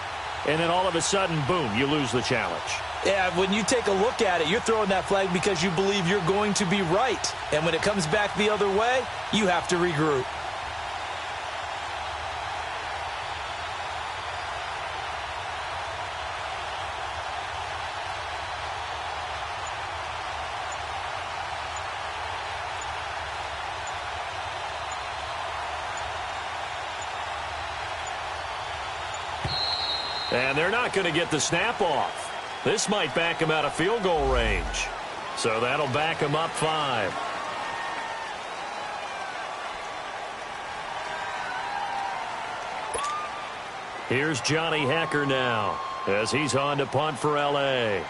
and then all of a sudden, boom, you lose the challenge. Yeah, when you take a look at it, you're throwing that flag because you believe you're going to be right. And when it comes back the other way, you have to regroup. And they're not going to get the snap off. This might back him out of field goal range. So that'll back him up 5. Here's Johnny Hekker now as he's on to punt for L.A.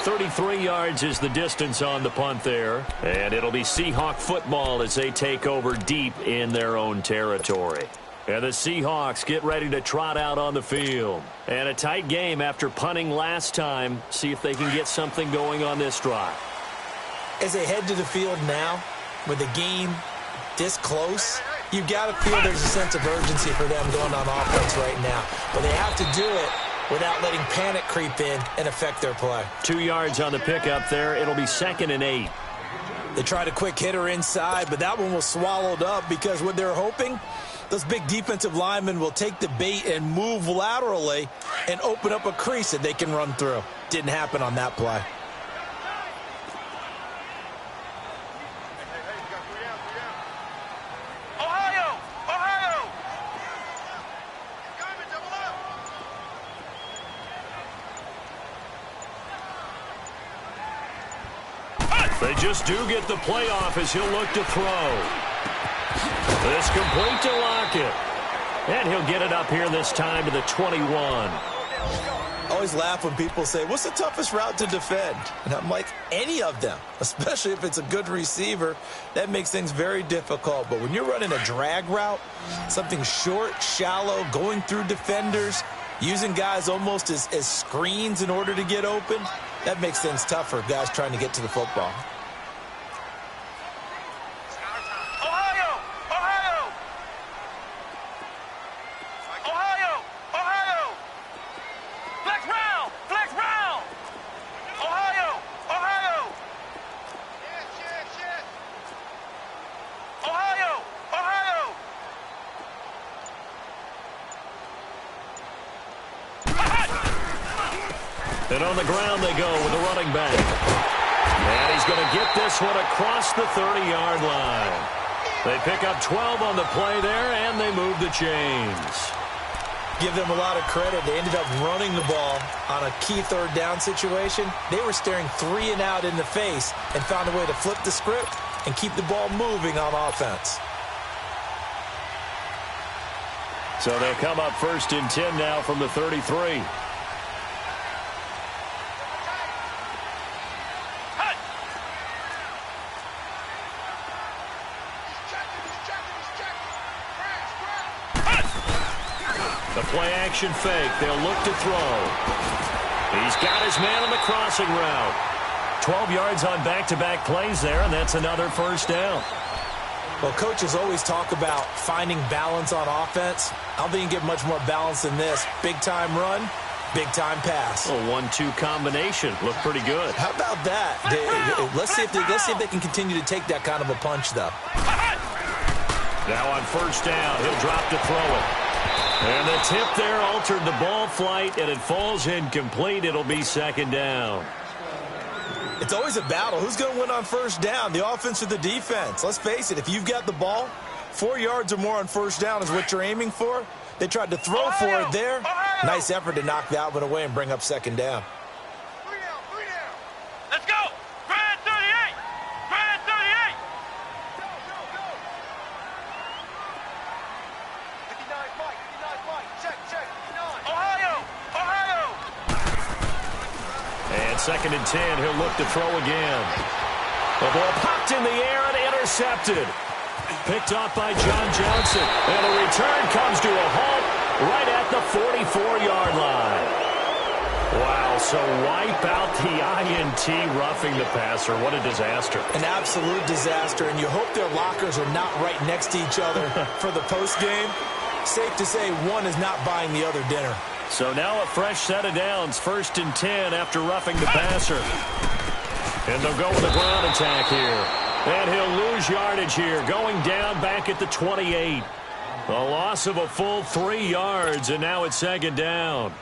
.33 yards is the distance on the punt there. And it'll be Seahawk football as they take over deep in their own territory. And the Seahawks get ready to trot out on the field. And a tight game after punting last time. See if they can get something going on this drive. As they head to the field now, with the game this close, you've got to feel there's a sense of urgency for them going on offense right now. But they have to do it without letting panic creep in and affect their play. 2 yards on the pickup there. It'll be 2nd and 8. They tried a quick hitter inside, but that one was swallowed up because what they're hoping, those big defensive linemen will take the bait and move laterally and open up a crease that they can run through. Didn't happen on that play. They just do get the playoff as he'll look to throw. This complete to Lockett. And he'll get it up here this time to the 21. I always laugh when people say, what's the toughest route to defend? And I'm like, any of them, especially if it's a good receiver. That makes things very difficult. But when you're running a drag route, something short, shallow, going through defenders, using guys almost as screens in order to get open, that makes things tough for guys trying to get to the football. And on the ground they go with a running back. And he's going to get this one across the 30-yard line. They pick up 12 on the play there, and they move the chains. Give them a lot of credit. They ended up running the ball on a key third down situation. They were staring 3 and out in the face and found a way to flip the script and keep the ball moving on offense. So they'll come up 1st and 10 now from the 33. The play-action fake. They'll look to throw. He's got his man on the crossing route. 12 yards on back-to-back plays there, and that's another first down. Well, coaches always talk about finding balance on offense. I don't think you can get much more balance than this. Big-time run, big-time pass. A 1-2 combination. Looked pretty good. How about that? Let's see if they can continue to take that kind of a punch, though. Now on first down, he'll drop to throw it. And the tip there altered the ball flight, and it falls incomplete. It'll be 2nd down. It's always a battle. Who's going to win on first down, the offense or the defense? Let's face it, if you've got the ball, 4 yards or more on first down is what you're aiming for. They tried to throw for it there. Nice effort to knock that one away and bring up 2nd down. Let's go! Grand 38! Grand 38! Go! 59 Mike, check, 59. Ohio! And 2nd and 10, he'll look to throw again. The ball popped in the air and intercepted. Picked off by John Johnson. And the return comes to a halt right at the 44-yard line. Wow, so wipe out the INT roughing the passer. What a disaster. An absolute disaster, and you hope their lockers are not right next to each other for the postgame. Safe to say one is not buying the other dinner. So now a fresh set of downs, 1st and 10 after roughing the passer. And they'll go with a ground attack here. And he'll lose yardage here, going down back at the 28. A loss of a full 3 yards, and now it's 2nd down.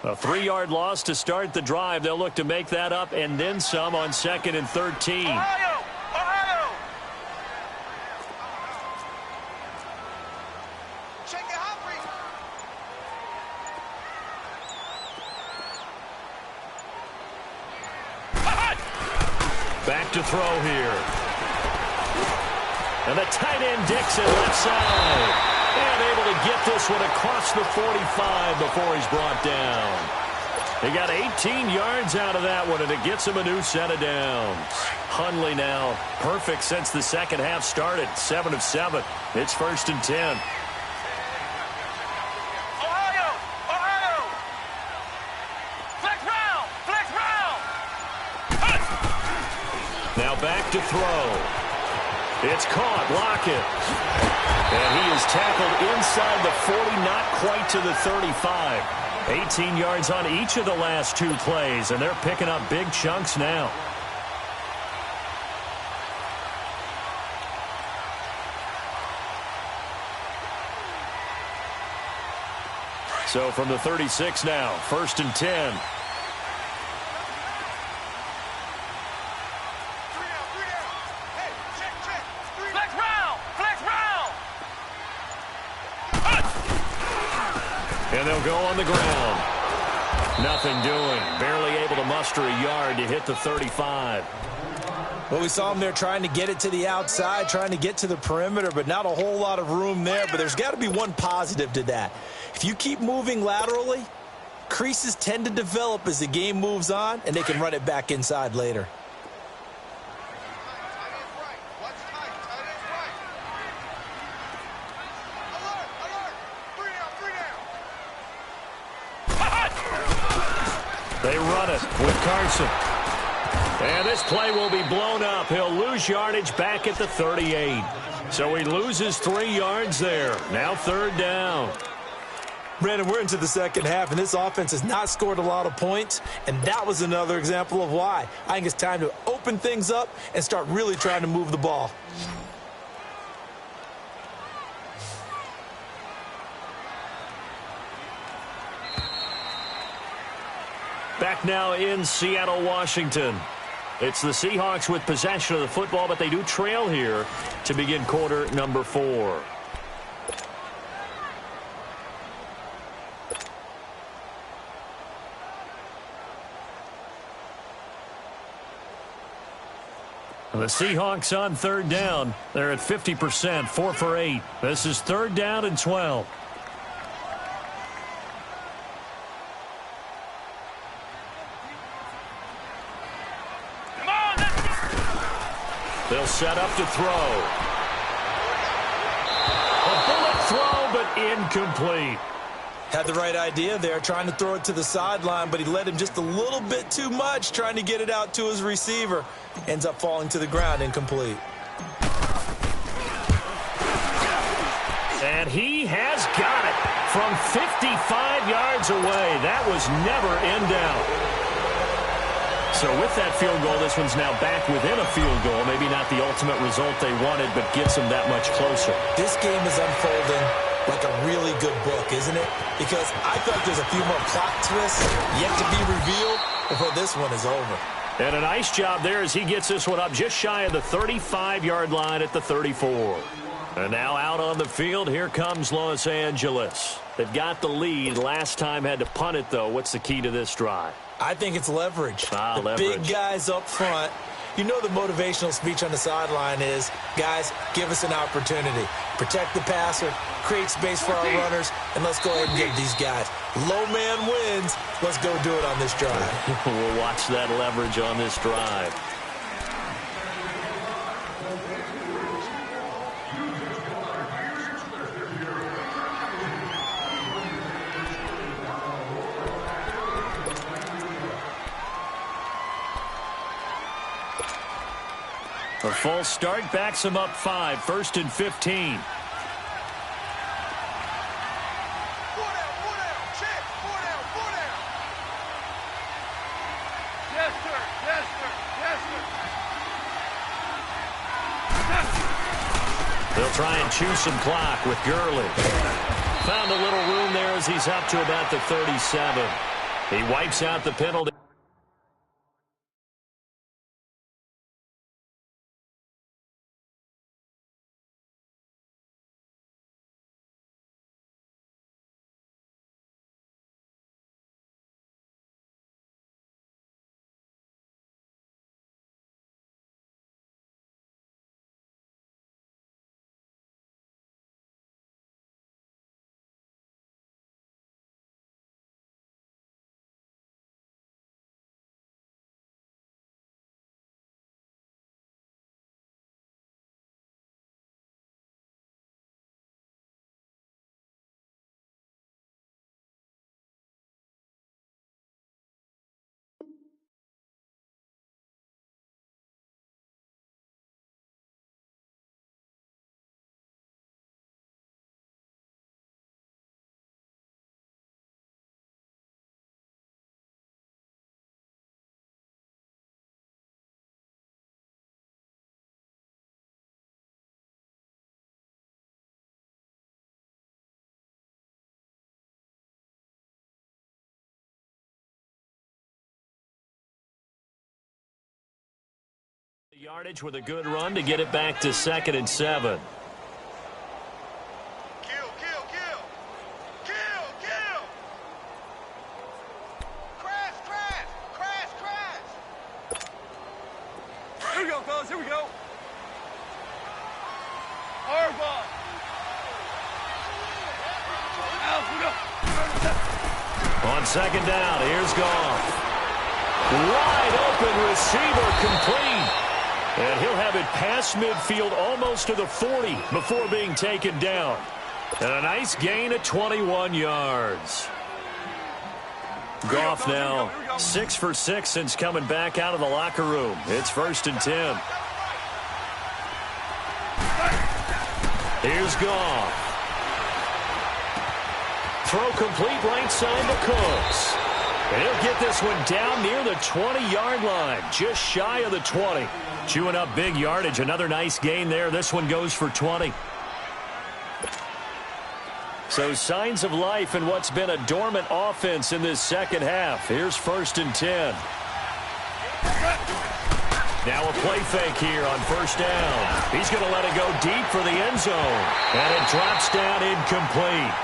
A 3-yard loss to start the drive. They'll look to make that up and then some on 2nd and 13. Ohio! Check it out, Back to throw here. And the tight end Dixon left side. And able to get this one across the 45 before he's brought down. He got 18 yards out of that one, and it gets him a new set of downs. Hundley now perfect since the second half started. 7 of 7. It's 1st and 10. Ohio! Flex round! Now back to throw. It's caught. Lockett. And he is tackled inside the 40, not quite to the 35. 18 yards on each of the last 2 plays, and they're picking up big chunks now. So from the 36 now, 1st and 10. And they'll go on the ground. Nothing doing. Barely able to muster a yard to hit the 35. Well, we saw him there trying to get it to the outside, trying to get to the perimeter, but not a whole lot of room there. But there's got to be one positive to that. If you keep moving laterally, creases tend to develop as the game moves on, and they can run it back inside later. They run it with Carson. And this play will be blown up. He'll lose yardage back at the 38. So he loses 3 yards there. Now 3rd down. Brandon, we're into the second half, and this offense has not scored a lot of points, and that was another example of why. I think it's time to open things up and start really trying to move the ball. Back now in Seattle, Washington. It's the Seahawks with possession of the football, but they do trail here to begin quarter number 4. The Seahawks on 3rd down. They're at 50%, 4 for 8. This is 3rd down and 12. They'll set up to throw. A bullet throw, but incomplete. Had the right idea there, trying to throw it to the sideline, but he led him just a little bit too much, trying to get it out to his receiver. Ends up falling to the ground, incomplete. And he has got it from 55 yards away. That was never in doubt. So with that field goal, this one's now back within a field goal. Maybe not the ultimate result they wanted, but gets them that much closer. This game is unfolding like a really good book, isn't it? Because I feel like there's a few more plot twists yet to be revealed before this one is over. And a nice job there as he gets this one up just shy of the 35-yard line at the 34. And now out on the field, here comes Los Angeles. They've got the lead. Last time had to punt it, though. What's the key to this drive? I think it's leverage. Leverage. Big guys up front. You know the motivational speech on the sideline is, guys, give us an opportunity. Protect the passer, create space for our runners, and let's go ahead and give these guys. Low man wins. Let's go do it on this drive. We'll watch that leverage on this drive. A full start backs him up 5, 1st and 15. They'll try and chew some clock with Gurley. Found a little room there as he's up to about the 37. He wipes out the penalty. Yardage with a good run to get it back to 2nd and 7. Crash. On second down, here's Goff. Wide open receiver, complete. And he'll have it past midfield almost to the 40 before being taken down. And a nice gain of 21 yards. Goff now 6 for 6 since coming back out of the locker room. It's 1st and 10. Here's Goff. Throw complete right side to Cooks. And he'll get this one down near the 20-yard line, just shy of the 20. Chewing up big yardage, another nice gain there. This one goes for 20. So signs of life in what's been a dormant offense in this second half. Here's 1st and 10. Now a play fake here on 1st down. He's going to let it go deep for the end zone. And it drops down incomplete.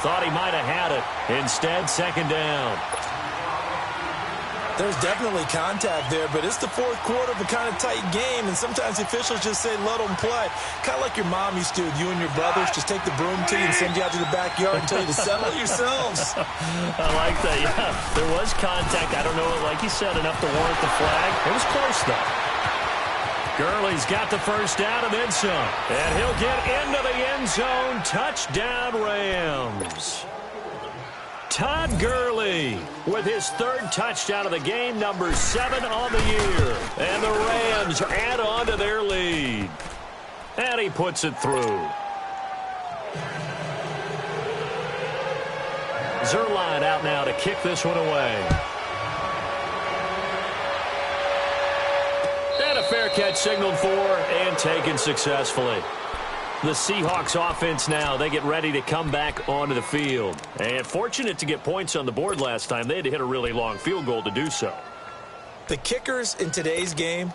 Thought he might have had it. Instead, 2nd down. There's definitely contact there, but it's the 4th quarter of a kind of tight game, and sometimes officials just say, let them play. Kind of like your mom used to with you and your brothers. Just take the broom to you and send you out to the backyard and tell you to settle it yourselves. I like that, yeah. There was contact. I don't know, like you said, enough to warrant the flag. It was close, though. Gurley's got the 1st down and then some. And he'll get into the end zone. Touchdown, Rams. Todd Gurley with his 3rd touchdown of the game, number 7 on the year. And the Rams add on to their lead. And he puts it through. Zerline out now to kick this one away. And a fair catch signaled for and taken successfully. The Seahawks offense now, they get ready to come back onto the field. And fortunate to get points on the board last time. They had to hit a really long field goal to do so. The kickers in today's game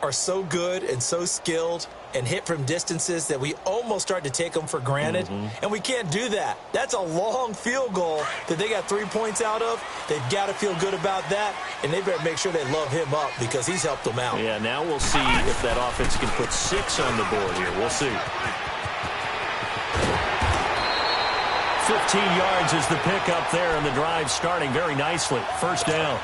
are so good and so skilled and hit from distances that we almost start to take them for granted. And we can't do that. That's a long field goal that they got 3 points out of. They've got to feel good about that, and they better make sure they love him up because he's helped them out. Yeah, now we'll see if that offense can put 6 on the board here. We'll see. 15 yards is the pickup there, and the drive starting very nicely. 1st down.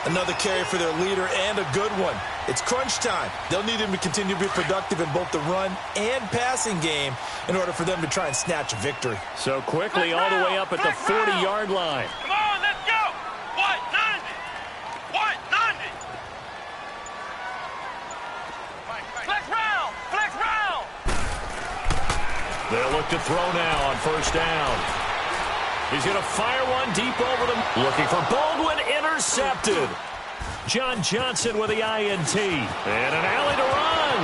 Another carry for their leader and a good one. It's crunch time. They'll need him to continue to be productive in both the run and passing game in order for them to try and snatch a victory. So quickly all the way up at the 40-yard line. Come on, let's go. 190. 190. Flex round. Flex round. They'll look to throw now on 1st down. He's going to fire one deep over them. Looking for Baldwin, intercepted. John Johnson with the INT. And an alley to run.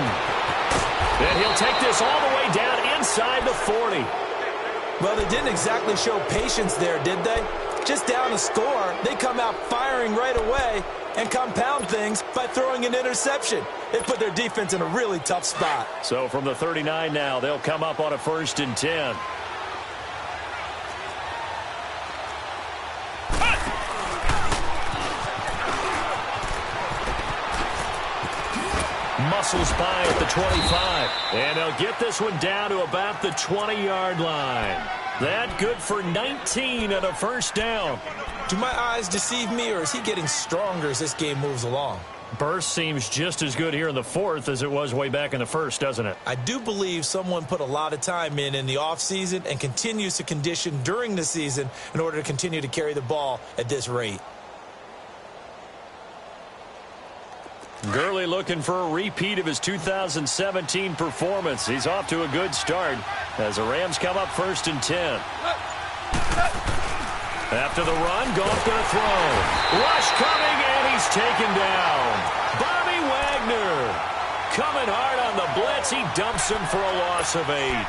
And he'll take this all the way down inside the 40. Well, they didn't exactly show patience there, did they? Just down a score, they come out firing right away and compound things by throwing an interception. They put their defense in a really tough spot. So from the 39 now, they'll come up on a 1st and 10. Muscles by at the 25. And they'll get this one down to about the 20-yard line. That good for 19 and a 1st down. Do my eyes deceive me, or is he getting stronger as this game moves along? Burst seems just as good here in the 4th as it was way back in the 1st, doesn't it? I do believe someone put a lot of time in the offseason and continues to condition during the season in order to continue to carry the ball at this rate. Gurley looking for a repeat of his 2017 performance. He's off to a good start as the Rams come up 1st and 10. After the run, Goff going to throw. Rush coming, and he's taken down. Bobby Wagner coming hard on the blitz. He dumps him for a loss of 8.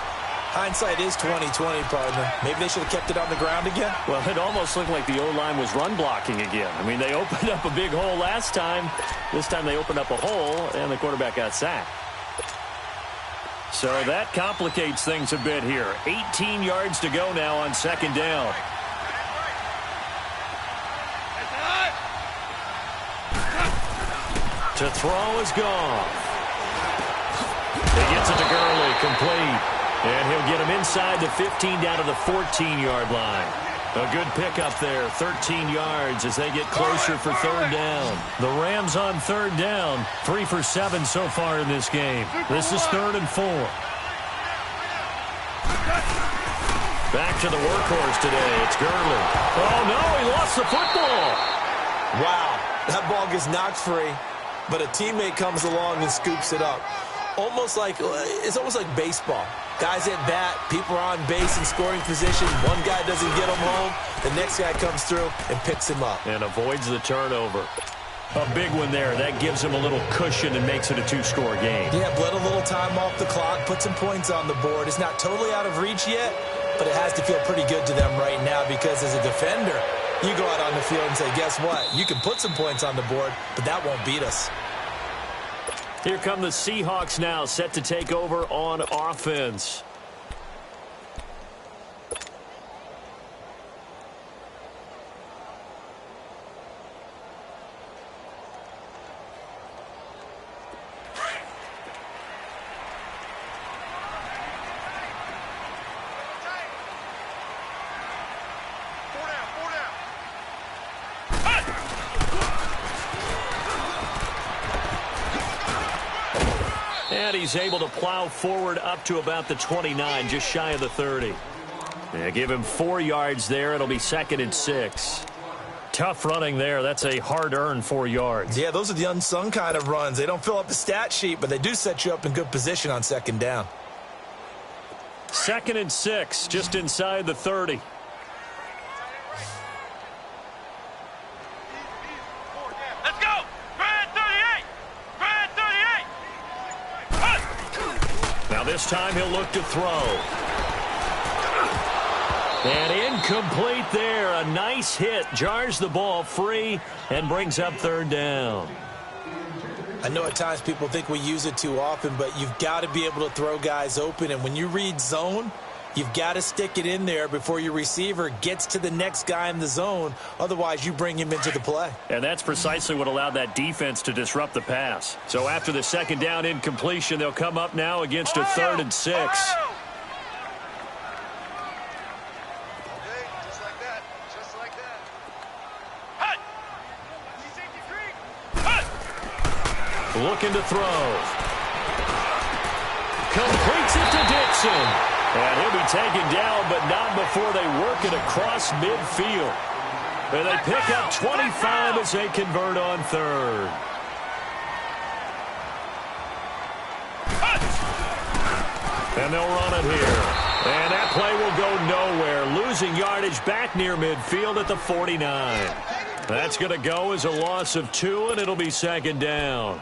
Hindsight is 20/20, partner. Maybe they should have kept it on the ground again. Well, it almost looked like the O-line was run blocking again. I mean, they opened up a big hole last time. This time they opened up a hole, and the quarterback got sacked. So that complicates things a bit here. 18 yards to go now on 2nd down. To throw is Goff. He gets it to Gurley, complete. And he'll get him inside the 15 down to the 14-yard line. A good pickup there, 13 yards as they get closer for third down. The Rams on third down, 3 for 7 so far in this game. This is 3rd and 4. Back to the workhorse today. It's Gurley. Oh, no, he lost the football. Wow, that ball gets knocked free, but a teammate comes along and scoops it up. It's almost like baseball. Guys at bat, people are on base in scoring position. One guy doesn't get him home. The next guy comes through and picks him up. And avoids the turnover. A big one there. That gives him a little cushion and makes it a 2-score game. Yeah, bled a little time off the clock, put some points on the board. It's not totally out of reach yet, but it has to feel pretty good to them right now because as a defender, you go out on the field and say, guess what? You can put some points on the board, but that won't beat us. Here come the Seahawks now, set to take over on offense. And he's able to plow forward up to about the 29, just shy of the 30. Yeah, give him 4 yards there. It'll be 2nd and 6. Tough running there. That's a hard-earned 4 yards. Yeah, those are the unsung kind of runs. They don't fill up the stat sheet, but they do set you up in good position on 2nd down. 2nd and 6, just inside the 30. Let's go! Grand 38! Grand 38! Now this time he'll look to throw. And incomplete there. A nice hit. Jars the ball free and brings up 3rd down. I know at times people think we use it too often, but you've got to be able to throw guys open. And when you read zone, you've got to stick it in there before your receiver gets to the next guy in the zone. Otherwise, you bring him into the play. And that's precisely what allowed that defense to disrupt the pass. So after the 2nd down incompletion, they'll come up now against a 3rd and 6. Looking to throw. Completes it to Dixon. And he'll be taken down, but not before they work it across midfield. And they pick up 25 as they convert on 3rd. And they'll run it here. And that play will go nowhere. Losing yardage back near midfield at the 49. That's going to go as a loss of 2, and it'll be 2nd down.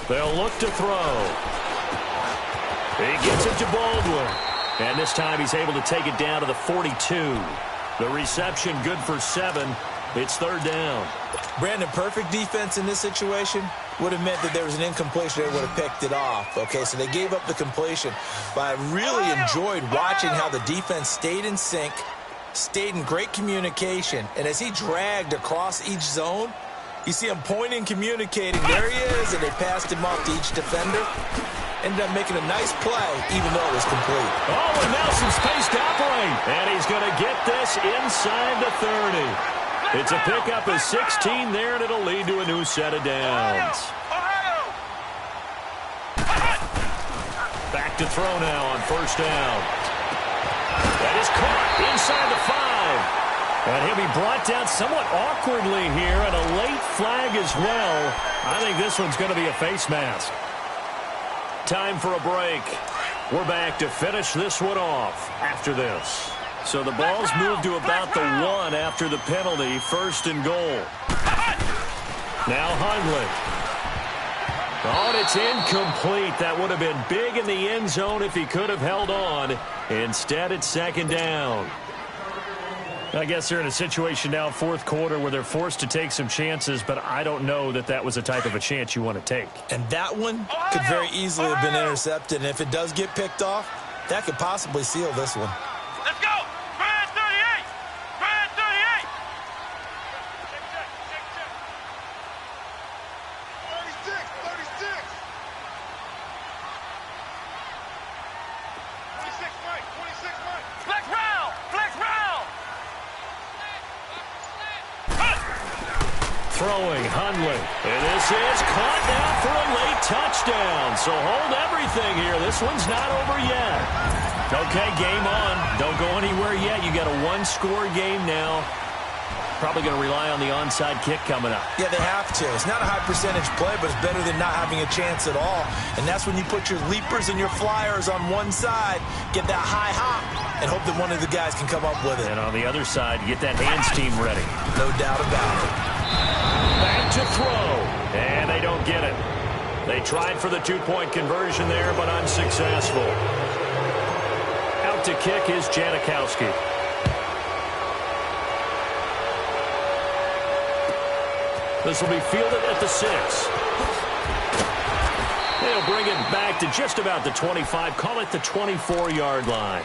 They'll look to throw. He gets it to Baldwin. And this time he's able to take it down to the 42. The reception good for 7. It's 3rd down. Brandon, perfect defense in this situation would have meant that there was an incompletion. They would have picked it off. Okay, so they gave up the completion. But I really enjoyed watching how the defense stayed in sync, stayed in great communication. And as he dragged across each zone, you see him pointing, communicating. There he is, and they passed him off to each defender. Ended up making a nice play, even though it was complete. Oh, and now some space to operate. And he's going to get this inside the 30. It's a pickup of 16 there, and it'll lead to a new set of downs. Back to throw now on 1st down. That is caught inside the 5. And he'll be brought down somewhat awkwardly here, and a late flag as well. I think this one's going to be a face mask. Time for a break. We're back to finish this one off after this. So the ball's moved to about the 1 after the penalty, 1st and goal. Now Hundley. Oh, and It's incomplete. That would have been big in the end zone if he could have held on. Instead, it's second down. I guess they're in a situation now, fourth quarter, where they're forced to take some chances, but I don't know that that was the type of a chance you want to take. And that one could very easily have been intercepted. And if it does get picked off, that could possibly seal this one. Let's go! Brad 38! Brad 38! 36! 26, Mike! 26, Mike! Flex round! Flex round! Throwing, Hundley. And this is caught now for a late touchdown. So hold everything here. This one's not over yet. Okay, game on. Don't go anywhere yet. You got a one-score game now. Probably going to rely on the onside kick coming up. Yeah, they have to. It's not a high percentage play, but it's better than not having a chance at all. And that's when you put your leapers and your flyers on one side, get that high hop, and hope that one of the guys can come up with it. And on the other side, get that hands team ready. No doubt about it. Back to throw. And they don't get it. They tried for the two-point conversion there, but unsuccessful. Out to kick is Janikowski. This will be fielded at the 6. They'll bring it back to just about the 25. Call it the 24-yard line.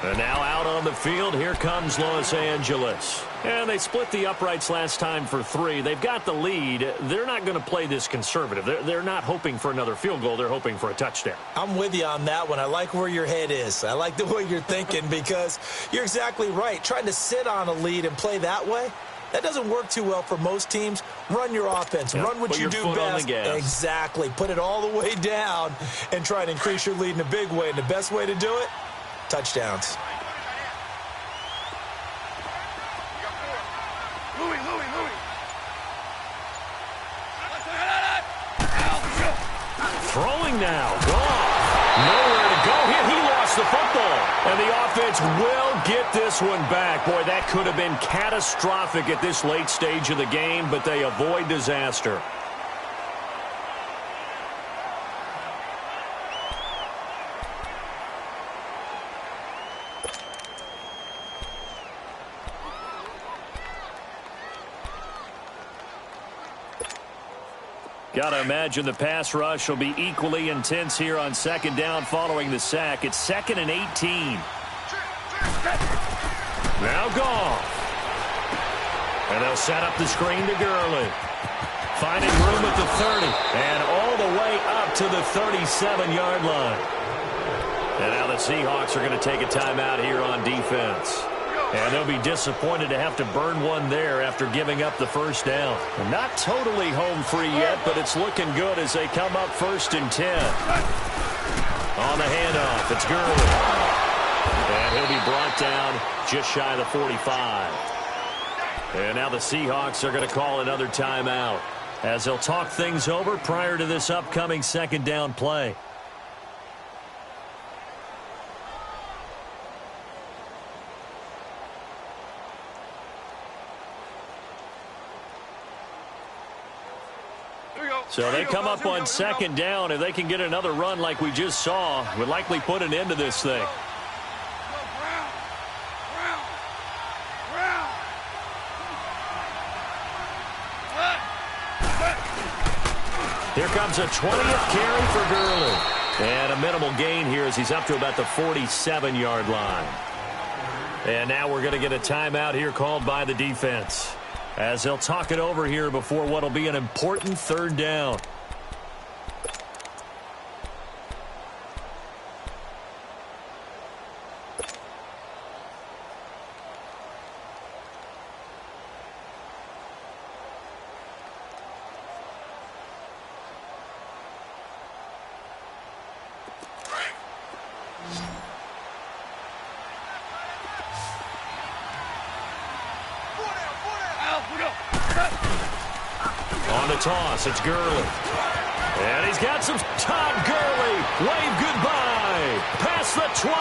And now out on the field, here comes Los Angeles. And they split the uprights last time for 3. They've got the lead. They're not going to play this conservative. They're not hoping for another field goal. They're hoping for a touchdown. I'm with you on that one. I like where your head is. I like the way you're thinking because you're exactly right. Trying to sit on a lead and play that way, that doesn't work too well for most teams. Run your offense. Yep. Run what Put you your do foot best. on the gas. Exactly. Put it all the way down and try and increase your lead in a big way. And the best way to do it, touchdowns. Throwing now. Gone. Nowhere to go here. He lost the football. And the offense will get this one back. Boy, that could have been catastrophic at this late stage of the game, but they avoid disaster. Got to imagine the pass rush will be equally intense here on second down following the sack. It's 2nd and 18. Now Goff. And they'll set up the screen to Gurley. Finding room at the 30. And all the way up to the 37-yard line. And now the Seahawks are going to take a timeout here on defense. And they'll be disappointed to have to burn one there after giving up the first down. Not totally home free yet, but it's looking good as they come up 1st and 10. On the handoff, it's Gurley. And he'll be brought down just shy of the 45. And now the Seahawks are going to call another timeout as they'll talk things over prior to this upcoming second down play. So they come up on second down. If they can get another run like we just saw, would likely put an end to this thing. Here comes a 20th carry for Gurley. And a minimal gain here as he's up to about the 47-yard line. And now we're going to get a timeout here called by the defense, as they'll talk it over here before what will be an important 3rd down. On the toss, it's Gurley. And he's got some Todd Gurley. Wave goodbye. Past the 20.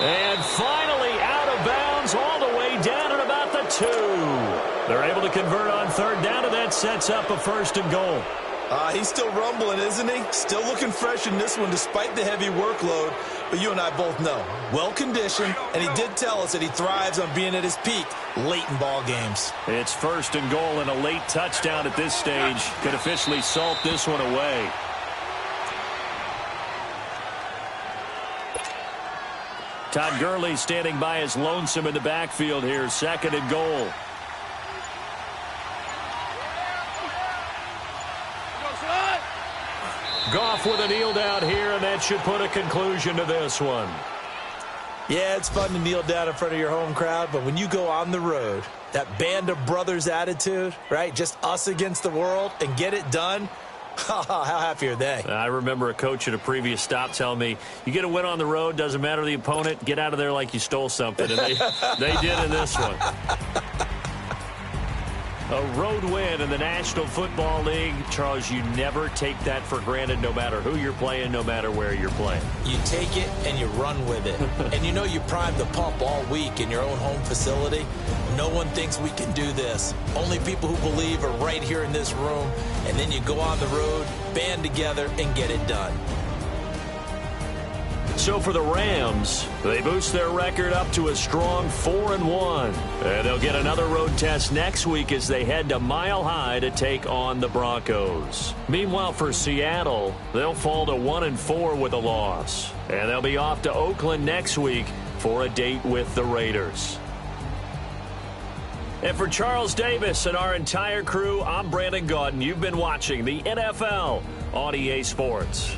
And finally out of bounds all the way down at about the 2. They're able to convert on 3rd down, and that sets up a 1st and goal. He's still rumbling, isn't he? Still looking fresh in this one despite the heavy workload. But you and I both know, well-conditioned, and he did tell us that he thrives on being at his peak late in ball games. It's 1st and goal, and a late touchdown at this stage could officially salt this one away. Todd Gurley standing by as lonesome in the backfield here, 2nd and goal. Goff with a kneel down here, and that should put a conclusion to this one. Yeah, it's fun to kneel down in front of your home crowd, but when you go on the road, that band of brothers attitude, right? Just us against the world and get it done. How happy are they? I remember a coach at a previous stop telling me, you get a win on the road, doesn't matter the opponent, get out of there like you stole something. And they did in this one. A road win in the National Football League. Charles, you never take that for granted no matter who you're playing, no matter where you're playing. You take it and you run with it. And you know you primed the pump all week in your own home facility. No one thinks we can do this. Only people who believe are right here in this room. And then you go on the road, band together, and get it done. So for the Rams, they boost their record up to a strong 4-1. And they'll get another road test next week as they head to Mile High to take on the Broncos. Meanwhile, for Seattle, they'll fall to 1-4 with a loss. And they'll be off to Oakland next week for a date with the Raiders. And for Charles Davis and our entire crew, I'm Brandon Gaudin. You've been watching the NFL on EA Sports.